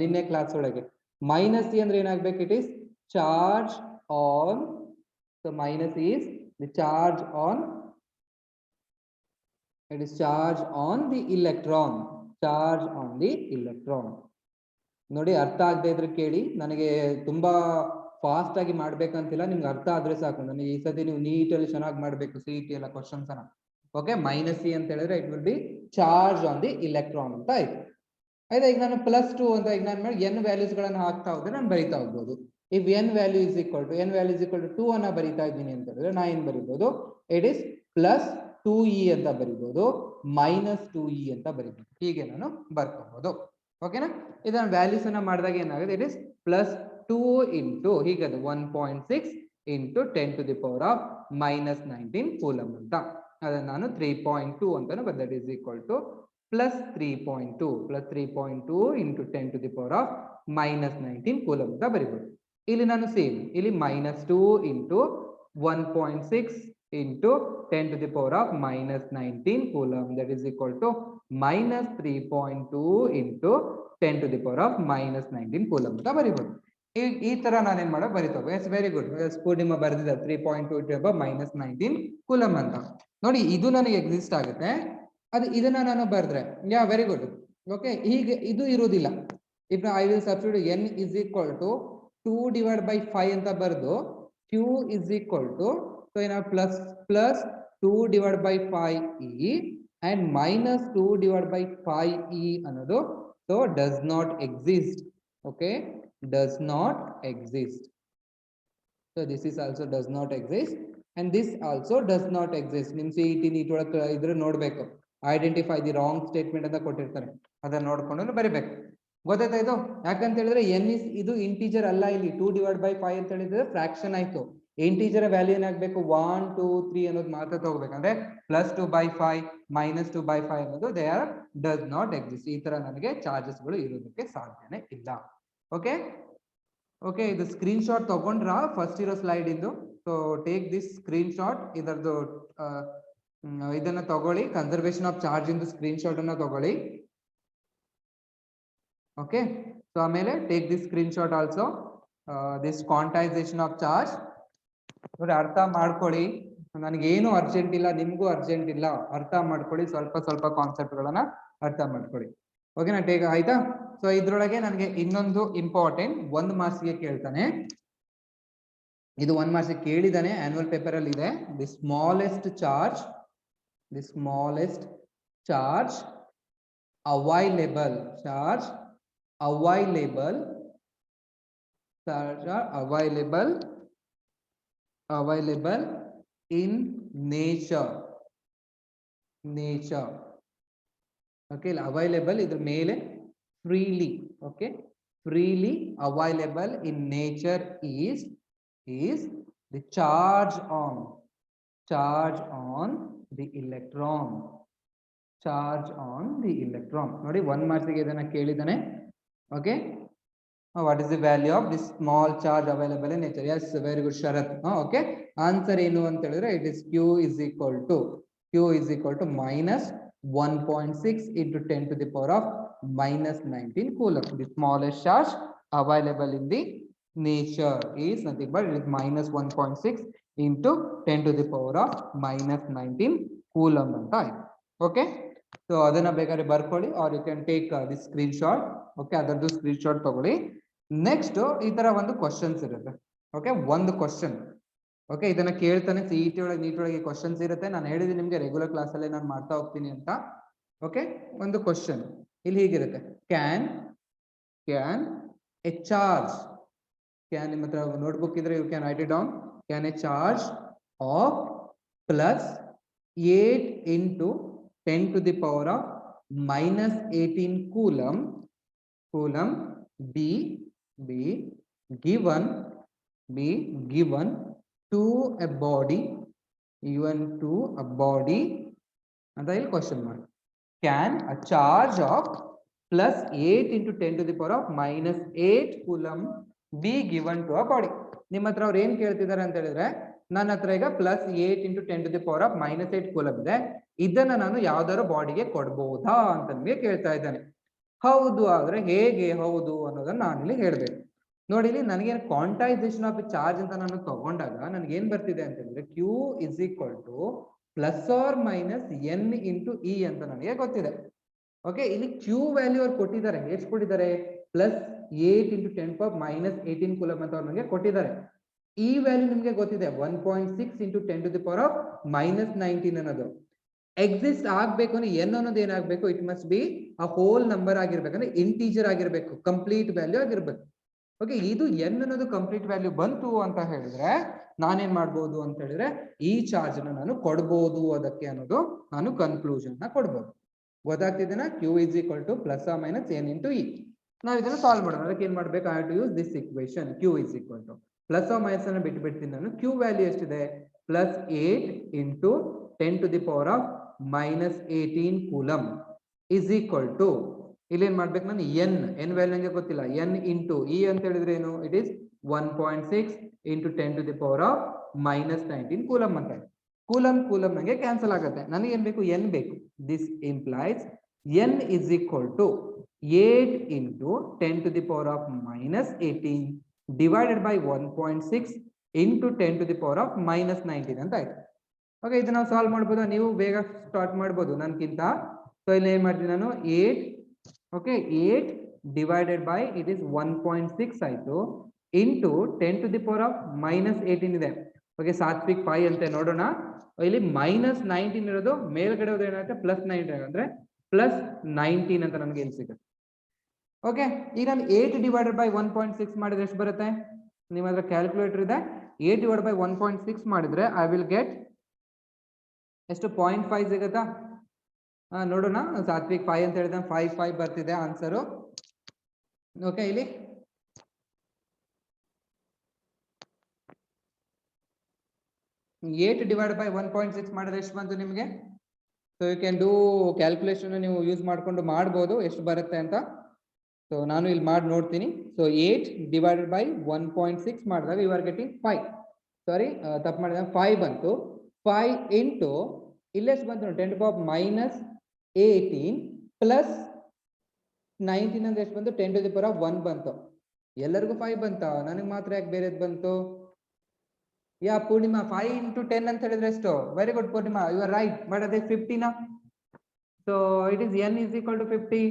ನಿನ್ನೆ class ಒಳಗೆ. Minus E ಅಂದ್ರೆ ಏನಾಗಬೇಕು? It is charge on. So minus is the charge on, it is charge on the electron. Charge on the electron. ನೋಡಿ, ಅರ್ಥ ಆಗದೆ ಇದ್ರೆ ಕೇಳಿ, ನನಗೆ ತುಂಬಾ ಫಾಸ್ಟ್ ಆಗಿ ಮಾಡ್ಬೇಕಂತಿಲ್ಲ, ನಿಮ್ಗೆ ಅರ್ಥ ಆದ್ರೆ ಸಾಕು. ನನಗೆ ಈ ಸತಿ ನೀವು ನೀಟಲ್ಲಿ ಚೆನ್ನಾಗಿ ಮಾಡ್ಬೇಕು CET ಎಲ್ಲ ಕ್ವಶನ್ಸ್ ಅನ್ನ. ಓಕೆ, ಮೈನಸ್ ಸಿ ಅಂತ ಹೇಳಿದ್ರೆ it will be charge on the electron ಅಂತ ಆಯ್ತು. ಆಯ್ತಾ? ಈಗ ನಾನು ಪ್ಲಸ್ 2 ಅಂತ ಈಗ ನಾನು ಮಾಡಿ ಎನ್ ವ್ಯಾಲ್ಯೂಸ್ ಗಳನ್ನ ಹಾಕ್ತಾ ಹೋದ್ರೆ ನಾನು ಬರಿತಾ ಹೋಗ್ಬೋದು. If N value is equal to 2 ಅನ್ನ ಬರಿತಾ ಇದ್ದೀನಿ ಅಂತ ಹೇಳಿದ್ರೆ ನಾ ಏನ್ ಬರಿಬಹುದು? ಇಟ್ ಇಸ್ ಪ್ಲಸ್ 2e ಅಂತ ಬರಿಬಹುದು, ಮೈನಸ್ 2e ಅಂತ ಬರಿಬಹುದು. ಹೀಗೆ ನಾನು ಬರ್ಕೋಬಹುದು. ಓಕೆನಾ? ಇದನ್ನ ವ್ಯಾಲ್ಯೂಸ್ ಅನ್ನ ಮಾಡಿದಾಗ ಏನಾಗುತ್ತೆ? ಇಟ್ ಇಸ್ ಪ್ಲಸ್ 2 ಇಂಟು ಹೀಗದು 1.6 into 10 to the power of minus 19 coulomb ಅಂತ. ಅದನ್ನ ನಾನು 3.2 ಅಂತಾನು ಬರೆದ. That is equal to plus 3.2 into 10 to the power of minus 19 coulomb ಅಂತ ಬರಿಬಹುದು. ಇಲ್ಲಿ ನಾನು ಸೇಮ್ ಇಲ್ಲಿ minus 2 into 1.6 into 10 to the power of minus 19 coulomb. That is equal to minus 3.2 into 10 to the power of minus 19 coulomb ಅಂತ ಬರಿಬಹುದು. ಈ ತರ ನಾನೇನ್ ಮಾಡೋ ಬರಿತೋಗ. Yes, very good. ಸ್ಫೂರ್ಣಿಮ ಬರೆದಿದೆ 3.2 ಮೈನಸ್ 19 ಕೂಲಮ್ ಅಂತ. ನೋಡಿ, ಇದು ನನಗೆ ಎಕ್ಸಿಸ್ಟ್ ಆಗುತ್ತೆ. ಅದು ಇದನ್ನ ನಾನು ಬರೆದ್ರೆ ಯಾ ವೆರಿ ಗುಡ್. ಓಕೆ, ಹೀಗೆ ಇದು ಇರುವುದಿಲ್ಲ. If I will substitute n is equal to 2 divide by 5 ಅಂತ ಬರೆದು q is equal to so ಏನ plus 2 divide by 5e and minus 2 divide by 5e ಅನ್ನೋದು so does not exist. Okay, does not exist. So this is also does not exist and this also does not exist. ನಿಮ್ CET neat ಒಳಗೆ ಇದ್ರೆ ನೋಡ್ಬೇಕು, identify the wrong statement ಅಂತ ಕೊಟ್ಟಿರ್ತಾರೆ, ಅದನ್ನ ನೋಡ್ಕೊಂಡು ಬರಿಬೇಕು. ಗೊತ್ತಾಯ್ತಾ ಇದು? ಯಾಕಂತ ಹೇಳಿದ್ರೆ ಎನ್ ಇಸ್ ಇದು ಇಂಟೀಜರ್ ಅಲ್ಲ. ಇಲ್ಲಿ 2 ಡಿವೈಡ್ ಬೈ 5 ಅಂತ ಹೇಳಿದ್ರೆ ಫ್ರಾಕ್ಷನ್ ಆಯ್ತು. ಇಂಟೀಜರ್ ವ್ಯಾಲ್ಯೂ ಏನಾಗಬೇಕು? 1, 2, 3 ಅನ್ನೋದು ಮಾತ್ರ ತಗೋಬೇಕಂದ್ರೆ ಪ್ಲಸ್ 2 ಬೈ 5 ಮೈನಸ್ 2 ಬೈ 5 ಅನ್ನೋದು they are does not exist. ಈ ತರ ನನಗೆ ಚಾರ್ಜಸ್ ಗಳು ಇರೋದಕ್ಕೆ ಸಾಧ್ಯನೇ ಇಲ್ಲ. ಓಕೆ ಓಕೆ, ಇದು ಸ್ಕ್ರೀನ್ ಶಾಟ್ ತಗೊಂಡ್ರ ಫಸ್ಟ್ ಇರೋ ಸ್ಲೈಡ್ ಇಂದು? So take this screen shot. ಇದರದ್ದು ಇದನ್ನ ತಗೊಳ್ಳಿ, ಕನ್ಸರ್ವೇಷನ್ ಆಫ್ ಚಾರ್ಜ್ ಇಂದು ಸ್ಕ್ರೀನ್ ಶಾಟ್ ಅನ್ನ ತಗೊಳ್ಳಿ. ಓಕೆ, ಸೊ ಆಮೇಲೆ take this screen shot also this quantization of charge. ನೋಡಿ, ಅರ್ಥ ಮಾಡ್ಕೊಳ್ಳಿ. ನನಗೇನು ಅರ್ಜೆಂಟ್ ಇಲ್ಲ, ನಿಮ್ಗೂ ಅರ್ಜೆಂಟ್ ಇಲ್ಲ. ಅರ್ಥ ಮಾಡ್ಕೊಳ್ಳಿ, ಸ್ವಲ್ಪ ಸ್ವಲ್ಪ ಕಾನ್ಸೆಪ್ಟ್ ಗಳನ್ನ ಅರ್ಥ ಮಾಡ್ಕೊಳ್ಳಿ. ಓಕೆನಾ? ಟೇಕ್ ಆಯ್ತಾ? ಸೊ ಇದ್ರೊಳಗೆ ನನಗೆ ಇನ್ನೊಂದು ಇಂಪಾರ್ಟೆಂಟ್ 1 ಮಾರ್ಕ್ಸ್ಗೆ ಕೇಳ್ತಾನೆ. ಇದು 1 ಮಾರ್ಕ್ಸ್ ಕೇಳಿದಾನೆ, ಆನ್ಯುವಲ್ ಪೇಪರ್ ಅಲ್ಲಿ ಇದೆ. The smallest charge available, charge available, charge are available in nature, nature. Okay, available is the male freely. Okay, freely available in nature is the charge on the electron, charge on the electron. Nodi 1 marks ಗೆ ಇದನ್ನ ಕೇಳಿದಾನೆ. Okay, what is the value of this small charge available in nature? Yes, very good, Sharath. Okay, answer ಏನು ಅಂತ ಹೇಳಿದ್ರೆ it is q is equal to minus 1.6 into 10 to the power of minus 19 coulomb. The smallest charge available in the nature is nothing but it is minus 1.6 into 10 to the power of minus 19 coulomb ಅಂತ ಆಯ್ತು. Okay, so ಅದನ್ನ ಬೇಕಾದ್ರೆ ಬರ್ಕೊಳ್ಳಿ or you can take this screenshot. Okay, ಅದರದ್ದು screenshot ತಗೊಳ್ಳಿ. Next ಈ ತರ ಒಂದು ಕ್ವಶನ್ಸ್ ಇರುತ್ತೆ. ಓಕೆ, ಒಂದು ಕ್ವಶನ್. ಓಕೆ, ಇದನ್ನ ಕೇಳ್ತಾನೆ ಸಿಇಟಿ ಒಳಗೆ ನೀಟ್ ಒಳಗೆ ಕ್ವಶನ್ಸ್ ಇರುತ್ತೆ. ನಾನು ಹೇಳಿದ್ದೀನಿ ನಿಮ್ಗೆ ರೆಗ್ಯುಲರ್ ಕ್ಲಾಸ್ ಅಲ್ಲಿ ನಾನು ಮಾಡ್ತಾ ಹೋಗ್ತೀನಿ ಅಂತ. ಓಕೆ, ಒಂದು ಕ್ವಶನ್ ಇಲ್ಲಿ ಹೀಗಿರುತ್ತೆ, ಕ್ಯಾನ್ ಎ ಚಾರ್ಜ್, ಕ್ಯಾನ್ ನಿಮ್ಮ ಹತ್ರ ನೋಟ್ಬುಕ್ ಇದ್ರೆ you can write it down. Can a charge of plus 8 into 10 to the power of minus 18 coulomb be given to a body, and I'll question mark. Can a charge of plus 8 into 10 to the power of minus 8 coulomb be given to a body? ನಿಮ್ಮ ಹತ್ರ ಅವ್ರು ಏನ್ ಕೇಳ್ತಿದ್ದಾರೆ ಅಂತ ಹೇಳಿದ್ರೆ, ನನ್ನ ಹತ್ರ ಈಗ plus 8 into 10 to the power of minus 8 coulomb ಇದೆ, ಇದನ್ನ ನಾನು ಯಾವ್ದಾದ್ರು ಬಾಡಿಗೆ ಕೊಡ್ಬೋದಾ ಅಂತ ನಿಮಗೆ ಕೇಳ್ತಾ ಇದ್ದಾನೆ. ಹೌದು ಆದ್ರೆ ಹೇಗೆ ಹೌದು ಅನ್ನೋದನ್ನ ನಾನಿಲ್ಲಿ ಹೇಳ್ಬೇಕು. ನೋಡಿ, ಇಲ್ಲಿ ನನಗೆ ಕ್ವಾಂಟೈಸೇಷನ್ ಆಫ್ ಚಾರ್ಜ್ ಅಂತ ನಾನು ತಗೊಂಡಾಗ ನನಗೆ ಏನ್ ಬರ್ತಿದೆ ಅಂತ ಹೇಳಿದ್ರೆ Q is equal to plus R minus N into E ಅಂತ ನನಗೆ ಗೊತ್ತಿದೆ. ಓಕೆ, ಇಲ್ಲಿ ಕ್ಯೂ ವ್ಯಾಲ್ಯೂ ಅವ್ರು ಕೊಟ್ಟಿದ್ದಾರೆ, ಎಷ್ಟು ಕೊಟ್ಟಿದ್ದಾರೆ, plus 8 into 10 power minus 18 coulomb ಅಂತ ಅವ್ರು ನನಗೆ ಕೊಟ್ಟಿದ್ದಾರೆ. ಈ ವ್ಯಾಲ್ಯೂ ನಿಮ್ಗೆ ಗೊತ್ತಿದೆ 1.6 into 10 to the power of minus 19 ಅನ್ನೋದು. ಎಕ್ಸಿಸ್ಟ್ ಆಗ್ಬೇಕು ಅಂದ್ರೆ ಎನ್ ಅನ್ನೋದು ಏನಾಗಬೇಕು, it must be a whole number ಆಗಿರ್ಬೇಕಂದ್ರೆ ಇಂಟೀಜರ್ ಆಗಿರ್ಬೇಕು, ಕಂಪ್ಲೀಟ್ ವ್ಯಾಲ್ಯೂ ಆಗಿರ್ಬೇಕು. ಓಕೆ, ಇದು ಎನ್ ಅನ್ನೋದು ಕಂಪ್ಲೀಟ್ ವ್ಯಾಲ್ಯೂ ಬಂತು ಅಂತ ಹೇಳಿದ್ರೆ ನಾನೇನ್ ಮಾಡ್ಬೋದು ಅಂತ ಹೇಳಿದ್ರೆ ಈ ಚಾರ್ಜ್ ನಾನು ಕೊಡ್ಬೋದು ಅದಕ್ಕೆ ಅನ್ನೋದು ನಾನು ಕನ್ಕ್ಲೂಷನ್ ನ ಕೊಡ್ಬೋದು. ಗೊತ್ತಾಗ್ತಿದ್ದೇನಾ? Q is equal to plus R minus N into e. ನಾವು ಇದನ್ನ ಸಾಲ್ವ್ ಮಾಡೋಣ. ಅದಕ್ಕೆ ಏನ್ ಮಾಡ್ಬೇಕು, I have to use this equation. Q is equal to plus R minus ಅನ್ನ ಬಿಟ್ಬಿಡ್ತೀನಿ ನಾನು. ಕ್ಯೂ ವ್ಯಾಲ್ಯೂ ಎಷ್ಟಿದೆ, plus 8 into 10 to the power of minus 18 coulomb is equal to, ಇಲ್ಲಿ ಏನ್ ಮಾಡ್ಬೇಕು ನಾನು, ಎನ್ ವ್ಯಾಲ್ಯೂ ನಂಗೆ ಗೊತ್ತಿಲ್ಲ, ಎನ್ ಇಂಟು ಇ ಅಂತ ಹೇಳಿದ್ರೆ ಏನು, it is 1.6 into 10 to the power of minus 19 coulomb ಅಂತ. ಕೂಲಮ್ ನಂಗೆ ಕ್ಯಾನ್ಸಲ್ ಆಗುತ್ತೆ, ನನಗೆ ಏನ್ ಬೇಕು, ಎನ್ ಬೇಕು. This implies N is equal to 8 into 10 to the power of minus 18 divided by 1.6 into 10 to the power of minus 19 ಅಂತ ಆಯ್ತು. Okay, ಇದು ನಾವು ಸಾಲ್ವ್ ಮಾಡ್ಬೋದು, ನೀವು ಬೇಗ ಸ್ಟಾರ್ಟ್ ಮಾಡ್ಬೋದು ನನ್ಕಿಂತ. ಸೊ ಇಲ್ಲಿ ಏನ್ ಮಾಡ್ತೀನಿ ನಾನು, 8 okay 8 divided by it is 1.6 ಆಯ್ತು into 10 to the power of minus 18 ಇದೆ. ಓಕೆ, ಸಾತ್ವಿಕ್ 5 ಅಂತ ನೋಡೋಣ. ಇಲ್ಲಿ minus 19 ಇರೋದು ಮೇಲ್ಗಡೆ ಹೋದ್ರೆ ಏನಾಗುತ್ತೆ, ಪ್ಲಸ್ 19 ಅಂದ್ರೆ ಪ್ಲಸ್ 19 ಅಂತ ನಮ್ಗೆ ಇಲ್ಲಿ ಸಿಗುತ್ತೆ. ಓಕೆ, ಈಗ ನಾನು 8 ಡಿವೈಡೆಡ್ ಬೈ 1.6 ಮಾಡಿದ್ರೆ ಎಷ್ಟು ಬರುತ್ತೆ, ನಿಮ್ಮ ಹತ್ರ ಕ್ಯಾಲ್ಕುಲೇಟರ್ ಇದೆ, 8 ಡಿವೈಡ್ ಬೈ 1.6 ಮಾಡಿದ್ರೆ ಐ ವಿಲ್ ಗೆಟ್ ಎಷ್ಟು, 0.5 ಸಿಗುತ್ತಾ? ನೋಡೋಣ. ಸಾತ್ವಿಕ್ 5 ಅಂತ ಹೇಳಿದ್ರೆ 5 ಬರ್ತಿದೆ ಆನ್ಸರು. ಓಕೆ, ಇಲ್ಲಿ 8 divided by 1.6 ಮಾಡಿದ್ರೆ ಎಷ್ಟು ಬಂತು ನಿಮಗೆ? So you can do calculation, ನೀವು ಯೂಸ್ ಮಾಡ್ಕೊಂಡು ಮಾಡ್ಬೋದು ಎಷ್ಟು ಬರುತ್ತೆ ಅಂತ. ಸೊ ನಾನು ಇಲ್ಲಿ ಮಾಡಿ ನೋಡ್ತೀನಿ. ಸೊ 8 divided by 1.6 ಮಾಡಿದಾಗ ಯು ಆರ್ ಗೆಟಿಂಗ್ 5. ಸಾರಿ, ತಪ್ಪು ಮಾಡಿದಾಗ 5 ಬಂತು. 5 ಇಂಟು ಇಲ್ಲೆಷ್ಟು ಬಂತು, 10 to the power minus 18 plus 19 ಅಂದ್ರೆ ಎಷ್ಟು ಬಂತು, 10 to the power 1 ಬಂತು. ಎಲ್ಲರಿಗೂ 5 ಬಂತ, ನನಗೆ ಮಾತ್ರ ಯಾಕೆ ಬೇರೆದ್ ಬಂತು? ಯಾ ಪೂರ್ಣಿಮಾ, 5 into 10 ಅಂತ ಹೇಳಿದ್ರೆ ಎಷ್ಟು? Very good Purnima, you are right. But ಅದೇ 50 ನಾ? So it is n is equal to 50.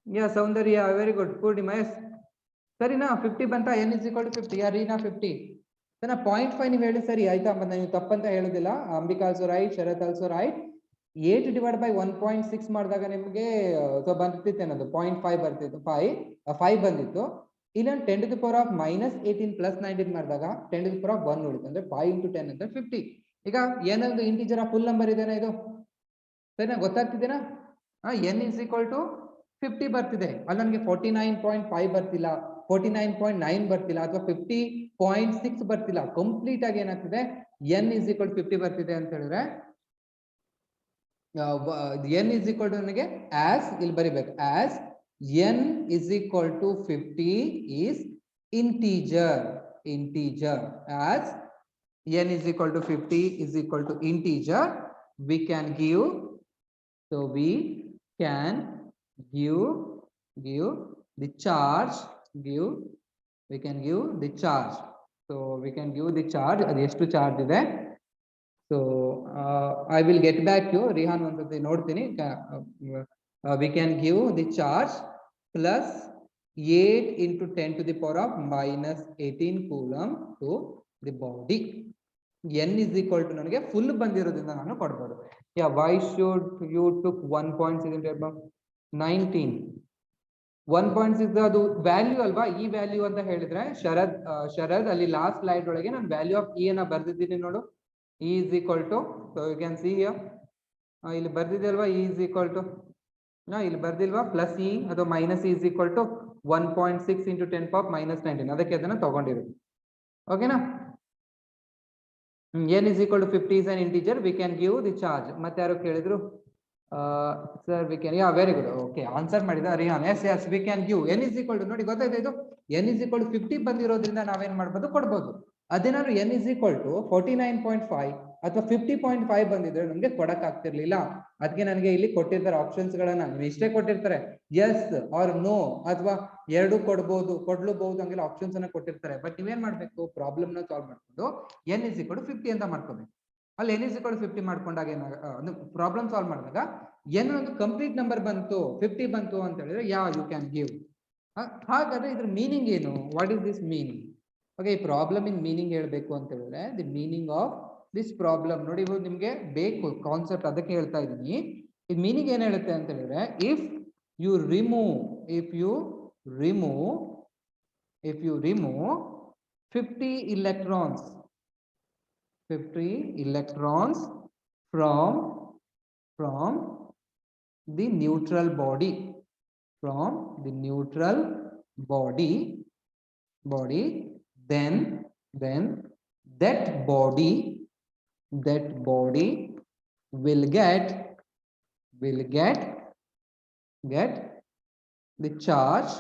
Yeah Soundarya, very good. Purnima, yes ಸರಿನಾ? 50 ಬಂತ, n is equal to 50. ಯಾ ರೀನಾ 50. ಸರಿ, 0.5 ನೀವು ಹೇಳಿ ಸರಿ ಆಯ್ತಾ, ಮತ್ತೆ ನೀವು ತಪ್ಪಂತ ಹೇಳುದಿಲ್ಲ. Ambika also right, Sharath also right. 8 divided by 1.6 ಮಾಡಿದಾಗ ನಿಮಗೆ ಸೊ ಬರ್ತಿತ್ತು ಏನದು 0.5 ಬರ್ತಿತ್ತು 5 ಬಂದಿತ್ತು. ಇಲ್ಲ 10 to the power of -18 plus 19 ಮಾಡಿದಾಗ 10 to the power of 1 ಉಳಿತು ಅಂದ್ರೆ 5 into 10 ಅಂದ್ರೆ 50. ಈಗ ಏನೊಂದು ಇಂಟಿಜರ್ ಫುಲ್ ನಂಬರ್ ಇದೆನಾ ಇದು ಸರಿನಾ ಗೊತ್ತಾಗ್ತಿದೆನಾ n is equal to 50 ಬರ್ತಿದೆ ಅಲ್ಲಿ ನನಗೆ 49.5 ಬರ್ತಿಲ್ಲ 49.9 ಬರ್ತಿಲ್ಲ ಅಥವಾ 50.6 ಬರ್ತಿಲ್ಲ ಕಂಪ್ಲೀಟ್ ಆಗಿ ಏನಾಗ್ತಿದೆ n is equal to 50 ಬರ್ತಿದೆ ಅಂತ ಹೇಳಿದ್ರೆ n is equal to ನನಗೆ as ಇಲ್ಲಿ ಬರಿಬೇಕು as n is equal to 50 is integer as n is equal to 50 is equal to integer we can give we can give the charge we can give the charge ಅದು ಎಷ್ಟು charge ಇದೆ. So I will get back to Rihan ಒಂದ್ಸತಿ ನೋಡ್ತೀನಿ. We can give the charge plus 8 into 10 to the power of -18 coulomb to the body. n is equal to ನನಗೆ full ಬಂದಿರೋದ್ರಿಂದ ನಾನು ಕೊಡಬಹುದು. Why should you took 1.6 19 1.6 ಅದು value ಅಲ್ವಾ ಈ value ಅಂತ ಹೇಳಿದ್ರೆ ಶರದ್ ಅಲ್ಲಿ ಲಾಸ್ಟ್ ಸ್ಲೈಡ್ ಒಳಗೆ ನಾನು ವ್ಯಾಲ್ಯೂ ಆಫ್ e ಅನ್ನ ಬರ್ದಿದ್ದೀನಿ ನೋಡು. E is equal to, so you can see here ಇಲ್ಲಿ ಬರ್ದಿದೆ ಅಲ್ವಾ E is equal to ಇಲ್ಲಿ ಬರ್ದಿಲ್ವಾ ಪ್ಲಸ್ E ಅದು minus E is equal to 1.6 into 10 power -19 ಅದಕ್ಕೆ ಅದನ್ನ ತಗೊಂಡಿರೋದು. ಓಕೆನಾ n is equal to 50 is an integer we can give the charge. ಮತ್ತೆ ಯಾರು ಕೇಳಿದ್ರು sir we can very good okay answer ಮಾಡಿದ Rihan yes we can give n is equal to ನೋಡಿ ಗೊತ್ತಾಯ್ತಾ ಇದು n is equal to 50 ಬಂದಿರೋದ್ರಿಂದ ನಾವೇನ್ ಮಾಡ್ಬೋದು ಕೊಡ್ಬೋದು. ಅದೇನಾದ್ರು n is equal to 49.5 ಅಥವಾ 50.5 ಬಂದಿದ್ರೆ ನಮ್ಗೆ ಕೊಡಕ್ ಆಗ್ತಿರ್ಲಿಲ್ಲ. ಅದಕ್ಕೆ ನನಗೆ ಇಲ್ಲಿ ಕೊಟ್ಟಿರ್ತಾರೆ ಆಪ್ಷನ್ಸ್ ಗಳನ್ನ ಇಷ್ಟೇ ಕೊಟ್ಟಿರ್ತಾರೆ ಎಸ್ ಆರ್ ನೋ ಅಥವಾ ಎರಡು ಕೊಡ್ಲೂಬಹುದು ಹಂಗೆಲ್ಲ ಆಪ್ಷನ್ಸ್ ಅನ್ನ ಕೊಟ್ಟಿರ್ತಾರೆ. ಬಟ್ ನೀವೇನ್ ಮಾಡ್ಬೇಕು ಪ್ರಾಬ್ಲಮ್ ನ ಸಾಲ್ವ್ ಮಾಡ್ಕೊಂಡು n is equal to 50 ಅಂತ ಮಾಡ್ಕೋಬೇಕು. ಅಲ್ಲಿ n is equal to 50 ಮಾಡ್ಕೊಂಡಾಗ ಪ್ರಾಬ್ಲಮ್ ಸಾಲ್ವ್ ಮಾಡಿದಾಗ n ಒಂದು ಕಂಪ್ಲೀಟ್ ನಂಬರ್ ಬಂತು 50 ಬಂತು ಅಂತ ಹೇಳಿದ್ರೆ ಯು ಕ್ಯಾನ್ ಗಿವ್. ಹಾಗಾದ್ರೆ ಇದ್ರ ಮೀನಿಂಗ್ ಏನು what is this meaning? Okay ಈ ಪ್ರಾಬ್ಲಮ್ ಇನ್ ಮೀನಿಂಗ್ ಹೇಳ್ಬೇಕು ಅಂತ ಹೇಳಿದ್ರೆ the meaning of this problem ನೋಡಿ ಇವಾಗ ನಿಮ್ಗೆ ಬೇಕು ಕಾನ್ಸೆಪ್ಟ್ ಅದಕ್ಕೆ ಹೇಳ್ತಾ ಇದ್ದೀನಿ. ಇದು ಮೀನಿಂಗ್ ಏನ್ ಹೇಳುತ್ತೆ ಅಂತ ಹೇಳಿದ್ರೆ if you remove 50 electrons from the neutral body then that body will get the charge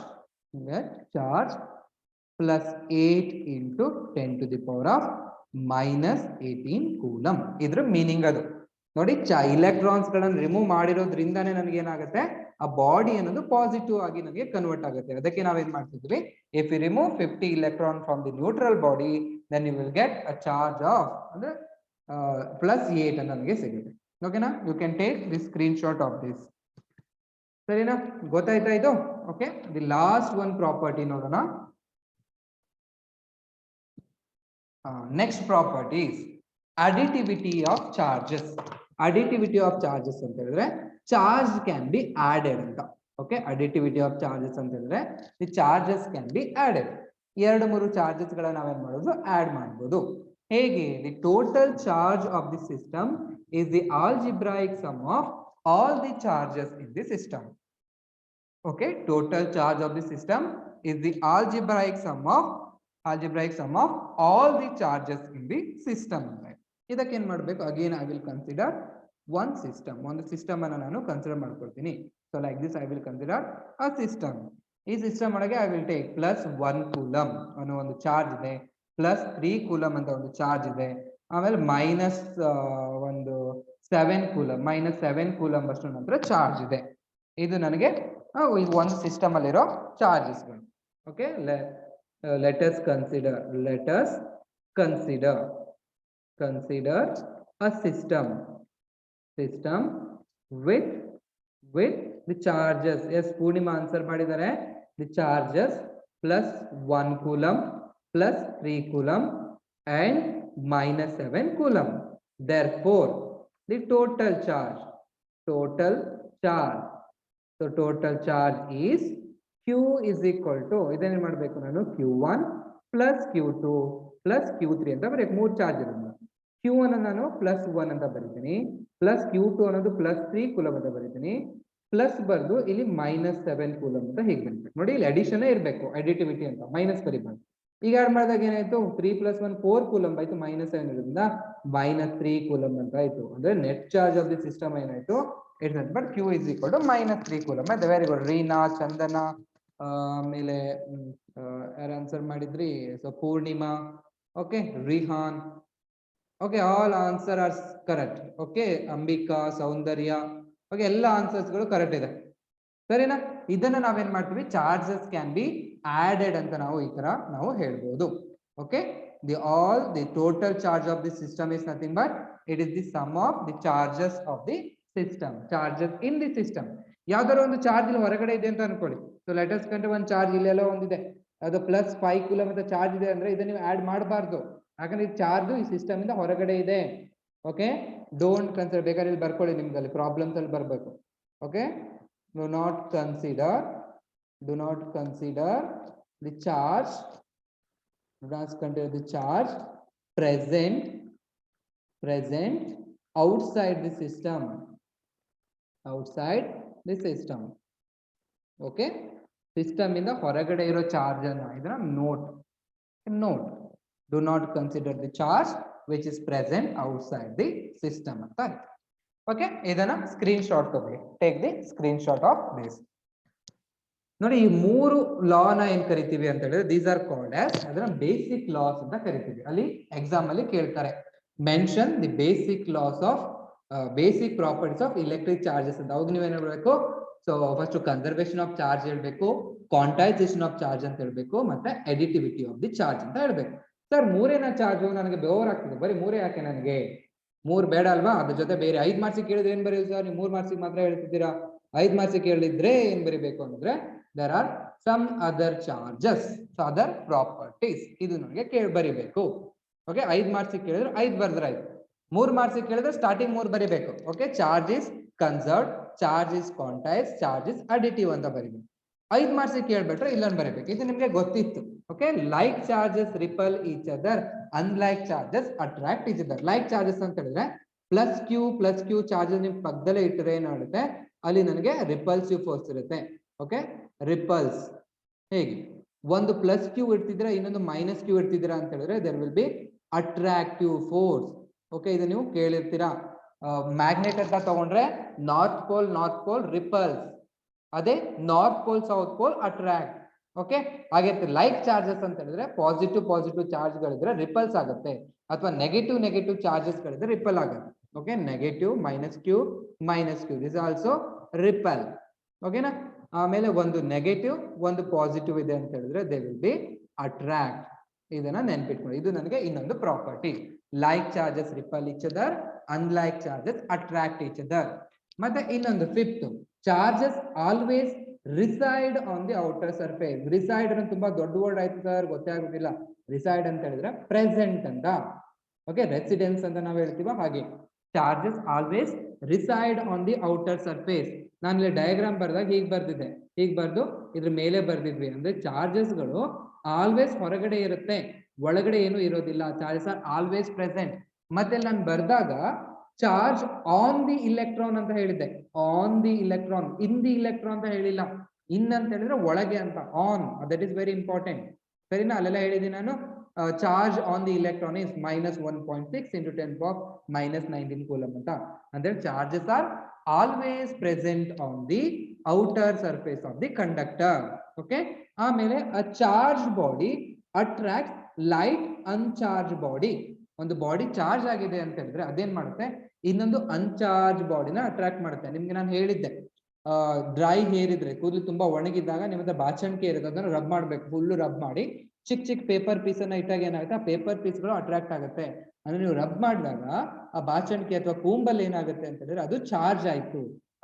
plus 8 into 10 to the power of -18 coulomb. ಇದ್ರ ಮೀನಿಂಗ್ ಅದು ನೋಡಿ ಇಲೆಕ್ಟ್ರಾನ್ಸ್ ಗಳನ್ನ ರಿಮೂವ್ ಮಾಡಿರೋದ್ರಿಂದಾನೇ ನನಗೆ ಏನಾಗುತ್ತೆ ಆ ಬಾಡಿ ಅನ್ನೋದು ಪಾಸಿಟಿವ್ ಆಗಿ ನನಗೆ ಕನ್ವರ್ಟ್ ಆಗುತ್ತೆ. ಅದಕ್ಕೆ ನಾವೇನ್ ಮಾಡ್ತಿದ್ವಿ if you remove 50 electron from the neutral body then you will get a charge of ಅಂದ್ರೆ plus 8 ಅಂತ ನನಗೆ ಸಿಗುತ್ತೆ. ಓಕೆನಾ you can take the screen shot of this. ಸರಿನಾ ಗೊತ್ತಾಯ್ತಾ ಇದು? Okay the last one property ನೋಡೋಣ. Next property is additivity of charges ಅಂತ ಹೇಳಿದ್ರೆ ಚಾರ್ಜ್ ಕ್ಯಾನ್ ಬಿ ಆಡೆಡ್ ಅಂತ. ಓಕೆ additivity of charges ಅಂತ ಹೇಳಿದ್ರೆ the charges can be added. 2-3 charges ಗಳನ್ನ ನಾವೇನ್ ಮಾಡೋದು ಆಡ್ ಮಾಡಬಹುದು. ಹೇಗೆ? The total charge of the system is the algebraic sum of all the charges in the system. Okay, total charge of the system is the algebraic sum of all the charges in the system. ಇದಕ್ಕೆ ಏನ್ ಮಾಡಬೇಕು? Again I will consider one system. ಒಂದು system ಅನ್ನು ನಾನು consider ಮಾಡ್ಕೊಳ್ತೀನಿ. So like this I will consider a system. ಈ system ಒಳಗೆ I will take plus 1 coulomb ಅನ್ನೋ ಒಂದು ಚಾರ್ಜ್ ಇದೆ, ಪ್ಲಸ್ 3 ಕೂಲಮ್ ಅಂತ ಒಂದು ಚಾರ್ಜ್ ಇದೆ, ಆಮೇಲೆ ಮೈನಸ್ ಒಂದು 7 ಕೂಲಮ್ ಅಷ್ಟು ನಂತರ ಚಾರ್ಜ್ ಇದೆ. ಇದು ನನಗೆ ಒಂದು ಸಿಸ್ಟಮ್ ಅಲ್ಲಿರೋ ಚಾರ್ಜಸ್ಗಳು. Okay let us consider a system with the charges. Yes, Purnima answer ಮಾಡಿದ್ದಾರೆ. The charges plus 1 coulomb plus 3 coulomb and minus 7 coulomb. Therefore the total charge total charge. So total charge is Q is equal to ಇದನ್ನ ಮಾಡಬೇಕು ನಾನು Q1 plus Q2 plus Q3 ಅಂತ ಬರೆಯಕ್ಕೆ ಮೂರು charge ಇರೋದು. Q1 ನಾನು +1 ಅಂತ ಬರೀತೀನಿ, ಪ್ಲಸ್ Q2 ಅನ್ನೋದು +3 ಕೂಲಮ್ ಅಂತ ಬರೀತೀನಿ, ಪ್ಲಸ್ ಬರ್ದು ಇಲ್ಲಿ -7 ಕೂಲಮ್ ಅಂತ ಹೀಗೆ ಬರೀಬೇಕು. ನೋಡಿ ಇಲ್ಲಿ ಅಡಿಷನ್ ಇರಬೇಕು, ಅಡಿಟಿವಿಟಿ ಅಂತ, ಮೈನಸ್ ಬರೀಬಾರ್ದು. ಈಗ ಆಡ್ ಮಾಡಿದಾಗ ಏನಾಯ್ತು, 3 + 1 4 ಕೂಲಮ್ ಆಯ್ತು, -7 ಇರೋದ್ರಿಂದ -3 ಕೂಲಮ್ ಅಂತ ಆಯ್ತು. ಅಂದ್ರೆ net charge of the system ಏನಾಯ್ತು, it's nothing but Q is equal to -3 coulomb. ಅದು ವೆರಿ ಗುಡ್. ರೀನಾ, ಚಂದನ, ಆಮೇಲೆ ಯಾರು ಆನ್ಸರ್ ಮಾಡಿದ್ರಿ, so Poornima, okay, Rihan, okay, all answer are correct. Okay, Ambika, Soundarya, okay, ಎಲ್ಲ ಆನ್ಸರ್ಸ್ ಗಳು ಕರೆಕ್ಟ್ ಇದೆ, ಸರಿನಾ? ಇದನ್ನ ನಾವೇನ್ ಮಾಡ್ತೀವಿ, ಚಾರ್ಜಸ್ ಕ್ಯಾನ್ ಬಿ ಆಡೆಡ್ ಅಂತ ನಾವು ಈ ತರ ನಾವು ಹೇಳ್ಬೋದು. Okay, the total charge of the system is nothing but it is the sum of the charges of the system, charges in the system. ಯಾವ್ದಾದ್ರು ಒಂದು ಚಾರ್ಜ್ ಇಲ್ಲಿ ಹೊರಗಡೆ ಇದೆ ಅಂತ ಅನ್ಕೊಳ್ಳಿ. ಸೊ ಲೆಟ್ ಅಸ್ ಕಂಡು ಒಂದು ಚಾರ್ಜ್ ಇಲ್ಲೆಲ್ಲ ಒಂದಿದೆ, ಅದು +5 ಕೂಲಮ್ ಅಂತ ಚಾರ್ಜ್ ಇದೆ ಅಂದ್ರೆ ಇದನ್ನ ನೀವು ಆಡ್ ಮಾಡಬಾರ್ದು, ಯಾಕಂದ್ರೆ ಈ ಚಾರ್ಜ್ ಈ ಸಿಸ್ಟಮ್ ಇಂದ ಹೊರಗಡೆ ಇದೆ. ಓಕೆ, ಡೋಂಟ್ ಕನ್ಸಿಡರ್, ಬೇಕಾದ್ರೆ ಇಲ್ಲಿ ಬರ್ಕೊಳ್ಳಿ, ನಿಮ್ಗೆ ಅಲ್ಲಿ ಪ್ರಾಬ್ಲಮ್ಸ್ ಅಲ್ಲಿ ಬರ್ಬೇಕು. Okay, do not consider the charge, present outside the system, okay. System ಇಂದ ಹೊರಗಡೆ ಇರೋ ಚಾರ್ಜ್ ಅನ್ನ ಇದನ್ನ note do not consider the charge which is present outside the system ಅಂತ ಆಯ್ತು. ಓಕೆ, ಇದನ್ನ ಸ್ಕ್ರೀನ್ ಶಾಟ್ ತಗೊಳ್ಳಿ, take the screen shot of this. ನೋಡಿ, ಈ ಮೂರು ಲಾನ ಏನ್ ಕರಿತೀವಿ ಅಂತ ಹೇಳಿದ್ರೆ, ದೀಸ್ ಆರ್ ಕಾಲ್ಡ್ ಆಸ್, ಅದನ್ನ ಬೇಸಿಕ್ ಲಾಸ್ ಅಂತ ಕರಿತೀವಿ. ಅಲ್ಲಿ ಎಕ್ಸಾಮ್ ಅಲ್ಲಿ ಕೇಳ್ತಾರೆ, mention the basic loss of basic properties of electric charges ಅಂತ. ಅವಾಗ ನೀವೇನ್ ಹೇಳ್ಬೇಕು, so first conservation of charge ಹೇಳ್ಬೇಕು, ಕ್ವಾಂಟೈಸೇಷನ್ ಆಫ್ ಚಾರ್ಜ್ ಅಂತ ಹೇಳ್ಬೇಕು, ಮತ್ತೆ ಅಡಿಟಿವಿಟಿ ಆಫ್ ದಿ ಚಾರ್ಜ್ ಅಂತ ಹೇಳ್ಬೇಕು. ಸರ್ ಮೂರೇನ ಚಾರ್ಜ್, ನನಗೆ ಬೋರ್ ಆಗ್ತದೆ, ಬರೀ ಮೂರೇ ಯಾಕೆ, ನನಗೆ 3 ಬೇಡ ಅಲ್ವಾ? ಅದ್ರ ಜೊತೆ ಬೇರೆ 5 ಮಾರ್ಕ್ಸ್ ಕೇಳಿದ್ರೆ ಏನ್ ಬರೆಯೋದು ಸರ್, ನೀವು 3 ಮಾರ್ಕ್ಸ್ ಮಾತ್ರ ಹೇಳ್ತಿದ್ದೀರಾ. 5 ಮಾರ್ಕ್ಸ್ ಕೇಳಿದ್ರೆ ಏನ್ ಬರಿಬೇಕು ಅಂದ್ರೆ, there are some other charges, other properties, ಇದು ನನಗೆ ಬರಿಬೇಕು. ಓಕೆ, 5 ಮಾರ್ಕ್ಸ್ ಕೇಳಿದ್ರೆ 5 ಬರ್ದ್ರೆ ಆಯ್ತು. 3 ಮಾರ್ಕ್ಸ್ ಕೇಳಿದ್ರೆ ಸ್ಟಾರ್ಟಿಂಗ್ 3 ಬರಿಬೇಕು. Okay, charge is conserved, charge is quantise, charge is additive ಅಂತ ಬರಿಬೇಕು. 5 ಮಾರ್ಕ್ಸ್ ಕೇಳ್ಬಿಟ್ರೆ ಇಲ್ಲೊಂದು ಬರಿಬೇಕು, ಇದು ನಿಮ್ಗೆ ಗೊತ್ತಿತ್ತು. Okay, like charges repel each other, unlike charges attract each other. Like charges ಅಂತ ಹೇಳಿದ್ರೆ ಪ್ಲಸ್ ಕ್ಯೂ ಚಾರ್ಜಸ್ ನಿಮ್ ಪಕ್ಕದಲ್ಲೇ ಇಟ್ಟರೆ ಏನಾಗುತ್ತೆ, ಅಲ್ಲಿ ನನಗೆ ರಿಪಲ್ಸಿವ್ ಫೋರ್ಸ್ ಇರುತ್ತೆ. ಓಕೆ, ರಿಪಲ್ಸ್ ಹೇಗೆ, ಒಂದು +q ಇಡ್ತಿದ್ರೆ ಇನ್ನೊಂದು -q ಇಡ್ತಿದ್ದೀರಾ ಅಂತ ಹೇಳಿದ್ರೆ there will be attractive force. Okay, ಇದು ನೀವು ಕೇಳಿರ್ತೀರಾ. ಮ್ಯಾಗ್ನೆಟ್ ಅಂತ ತಗೊಂಡ್ರೆ ನಾರ್ತ್ ಪೋಲ್ ರಿಪಲ್ಸ್, ಅದೇ north pole south pole attract. Okay, ಹಾಗೆ ಲೈಕ್ ಚಾರ್ಜಸ್ ಅಂತ ಹೇಳಿದ್ರೆ ಪಾಸಿಟಿವ್ ಚಾರ್ಜ್ ಗಳಿದ್ರೆ ರಿಪಲ್ಸ್ ಆಗುತ್ತೆ, ಅಥವಾ ನೆಗೆಟಿವ್ ಚಾರ್ಜಸ್ ಗಳಿದ್ರೆ ರಿಪಲ್ ಆಗುತ್ತೆ. Okay, negative -q this also repel. ಓಕೆನಾ? ಆಮೇಲೆ ಒಂದು ನೆಗೆಟಿವ್ ಒಂದು ಪಾಸಿಟಿವ್ ಇದೆ ಅಂತ ಹೇಳಿದ್ರೆ ದೇ ವಿಲ್ ಬಿ ಅಟ್ರಾಕ್ಟ್. ಇದನ್ನ ನೆನ್ಪಿಟ್ಕೊಳ್ಳಿ, ಇದು ನನಗೆ ಇನ್ನೊಂದು property. Like charges repel each other, unlike charges attract each other. ಮತ್ತೆ ಇನ್ನೊಂದು fifth, charges always reside on the outer surface. Reside ಅಂದ್ರೆ ತುಂಬಾ ದೊಡ್ಡ ವರ್ಡ್ ಆಯ್ತು ಸರ್, ಗೊತ್ತೇ ಆಗುದಿಲ್ಲ. ರಿಸೈಡ್ ಅಂತ ಹೇಳಿದ್ರೆ ಪ್ರೆಸೆಂಟ್ ಅಂತ. ಓಕೆ, ರೆಸಿಡೆನ್ಸ್ ಅಂತ ನಾವು ಹೇಳ್ತೀವ ಹಾಗೆ. Charges always reside on the outer surface. ನಾನು ಇಲ್ಲಿ ಡಯಾಗ್ರಾಮ್ ಬರ್ದಾಗ ಹೀಗೆ ಬರ್ದಿದ್ದೆ, ಹೀಗೆ ಬರ್ದು ಇದ್ರ ಮೇಲೆ ಬರ್ದಿದ್ವಿ. ಅಂದ್ರೆ ಚಾರ್ಜಸ್ ಗಳು ಆಲ್ವೇಸ್ ಹೊರಗಡೆ ಇರುತ್ತೆ, ಒಳಗಡೆ ಏನು ಇರೋದಿಲ್ಲ. Charges are always present. ಮತ್ತೆ ನಾನು ಬರ್ದಾಗ ಚಾರ್ಜ್ ಆನ್ ದಿ ಇಲೆಕ್ಟ್ರಾನ್ ಅಂತ ಹೇಳಿದ್ದೆ, on the electron, in the electron ಅಂತ ಹೇಳಿಲ್ಲ. ಇನ್ ಅಂತ ಹೇಳಿದ್ರೆ ಒಳಗೆ ಅಂತ, on, that is very important. ಸರಿನಾ? ಅಲ್ಲೆಲ್ಲ ಹೇಳಿದ್ದೀನಿ ನಾನು, charge on the electron is -1.6 × 10⁻⁻19 coulomb ಅಂತ. ಅಂದ್ರೆ charges are always present on the outer surface of the conductor. Okay, ಆಮೇಲೆ a charge body attract light uncharged body. ಒಂದು ಬಾಡಿ ಚಾರ್ಜ್ ಆಗಿದೆ ಅಂತ ಹೇಳಿದ್ರೆ ಅದೇನ್ ಮಾಡುತ್ತೆ, ಇನ್ನೊಂದು ಅನ್ಚಾರ್ಜ್ ಬಾಡಿನ ಅಟ್ರಾಕ್ಟ್ ಮಾಡುತ್ತೆ. ನಿಮ್ಗೆ ನಾನು ಹೇಳಿದ್ದೆ, ಡ್ರೈ ಹೇರ್ ಇದ್ರೆ, ಕೂದಲು ತುಂಬಾ ಒಣಗಿದ್ದಾಗ ನಿಮ್ಮ ಹತ್ರ ಬಾಚಣಿಕೆ ಇರುತ್ತೆ, ಅದನ್ನ ರಬ್ ಮಾಡ್ಬೇಕು, ಫುಲ್ಲು ರಬ್ ಮಾಡಿ ಚಿಕ್ಕ ಪೇಪರ್ ಪೀಸ್ ಅನ್ನ ಇಟ್ಟಾಗ ಏನಾಗುತ್ತೆ, ಆ ಪೇಪರ್ ಪೀಸ್ ಗಳು ಅಟ್ರಾಕ್ಟ್ ಆಗುತ್ತೆ. ಅಂದ್ರೆ ನೀವು ರಬ್ ಮಾಡಿದಾಗ ಆ ಬಾಚಣಿಕೆ ಅಥವಾ ಕೂಂಬಲ್ ಏನಾಗುತ್ತೆ ಅಂತ ಹೇಳಿದ್ರೆ ಅದು ಚಾರ್ಜ್ ಆಯ್ತು.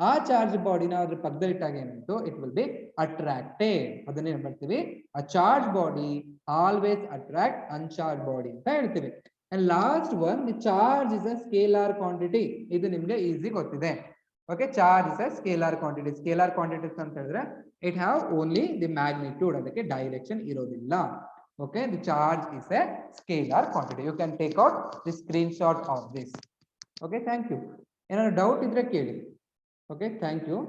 ಆ ಚಾರ್ಜ್ ಬಾಡಿನ ಅದ್ರ ಪಕ್ಕದಲ್ಲಿ ಇಟ್ಟಾಗ ಏನಾಯ್ತು, ಇಟ್ ವಿಲ್ ಬಿ ಅಟ್ರಾಕ್ಟೆಡ್. ಅದನ್ನ ಏನ್ ಮಾಡ್ತೀವಿ, a charge body always attract uncharged body ಅಂತ ಹೇಳ್ತೀವಿ. And last one, the charge is a scalar quantity. ಇದು ನಿಮ್ಗೆ ಈಸಿ ಗೊತ್ತಿದೆ. Okay, charge is a scalar quantity. Scalar quantities ಅಂತ ಹೇಳಿದ್ರೆ it have only the magnitude, ಅದಕ್ಕೆ direction ಇರೋದಿಲ್ಲ. Okay, the charge is a scalar quantity. You can take out the screenshot of this. Okay, thank you. ಏನಾದ್ರು doubt ಇದ್ರೆ ಕೇಳಿ. Okay, thank you.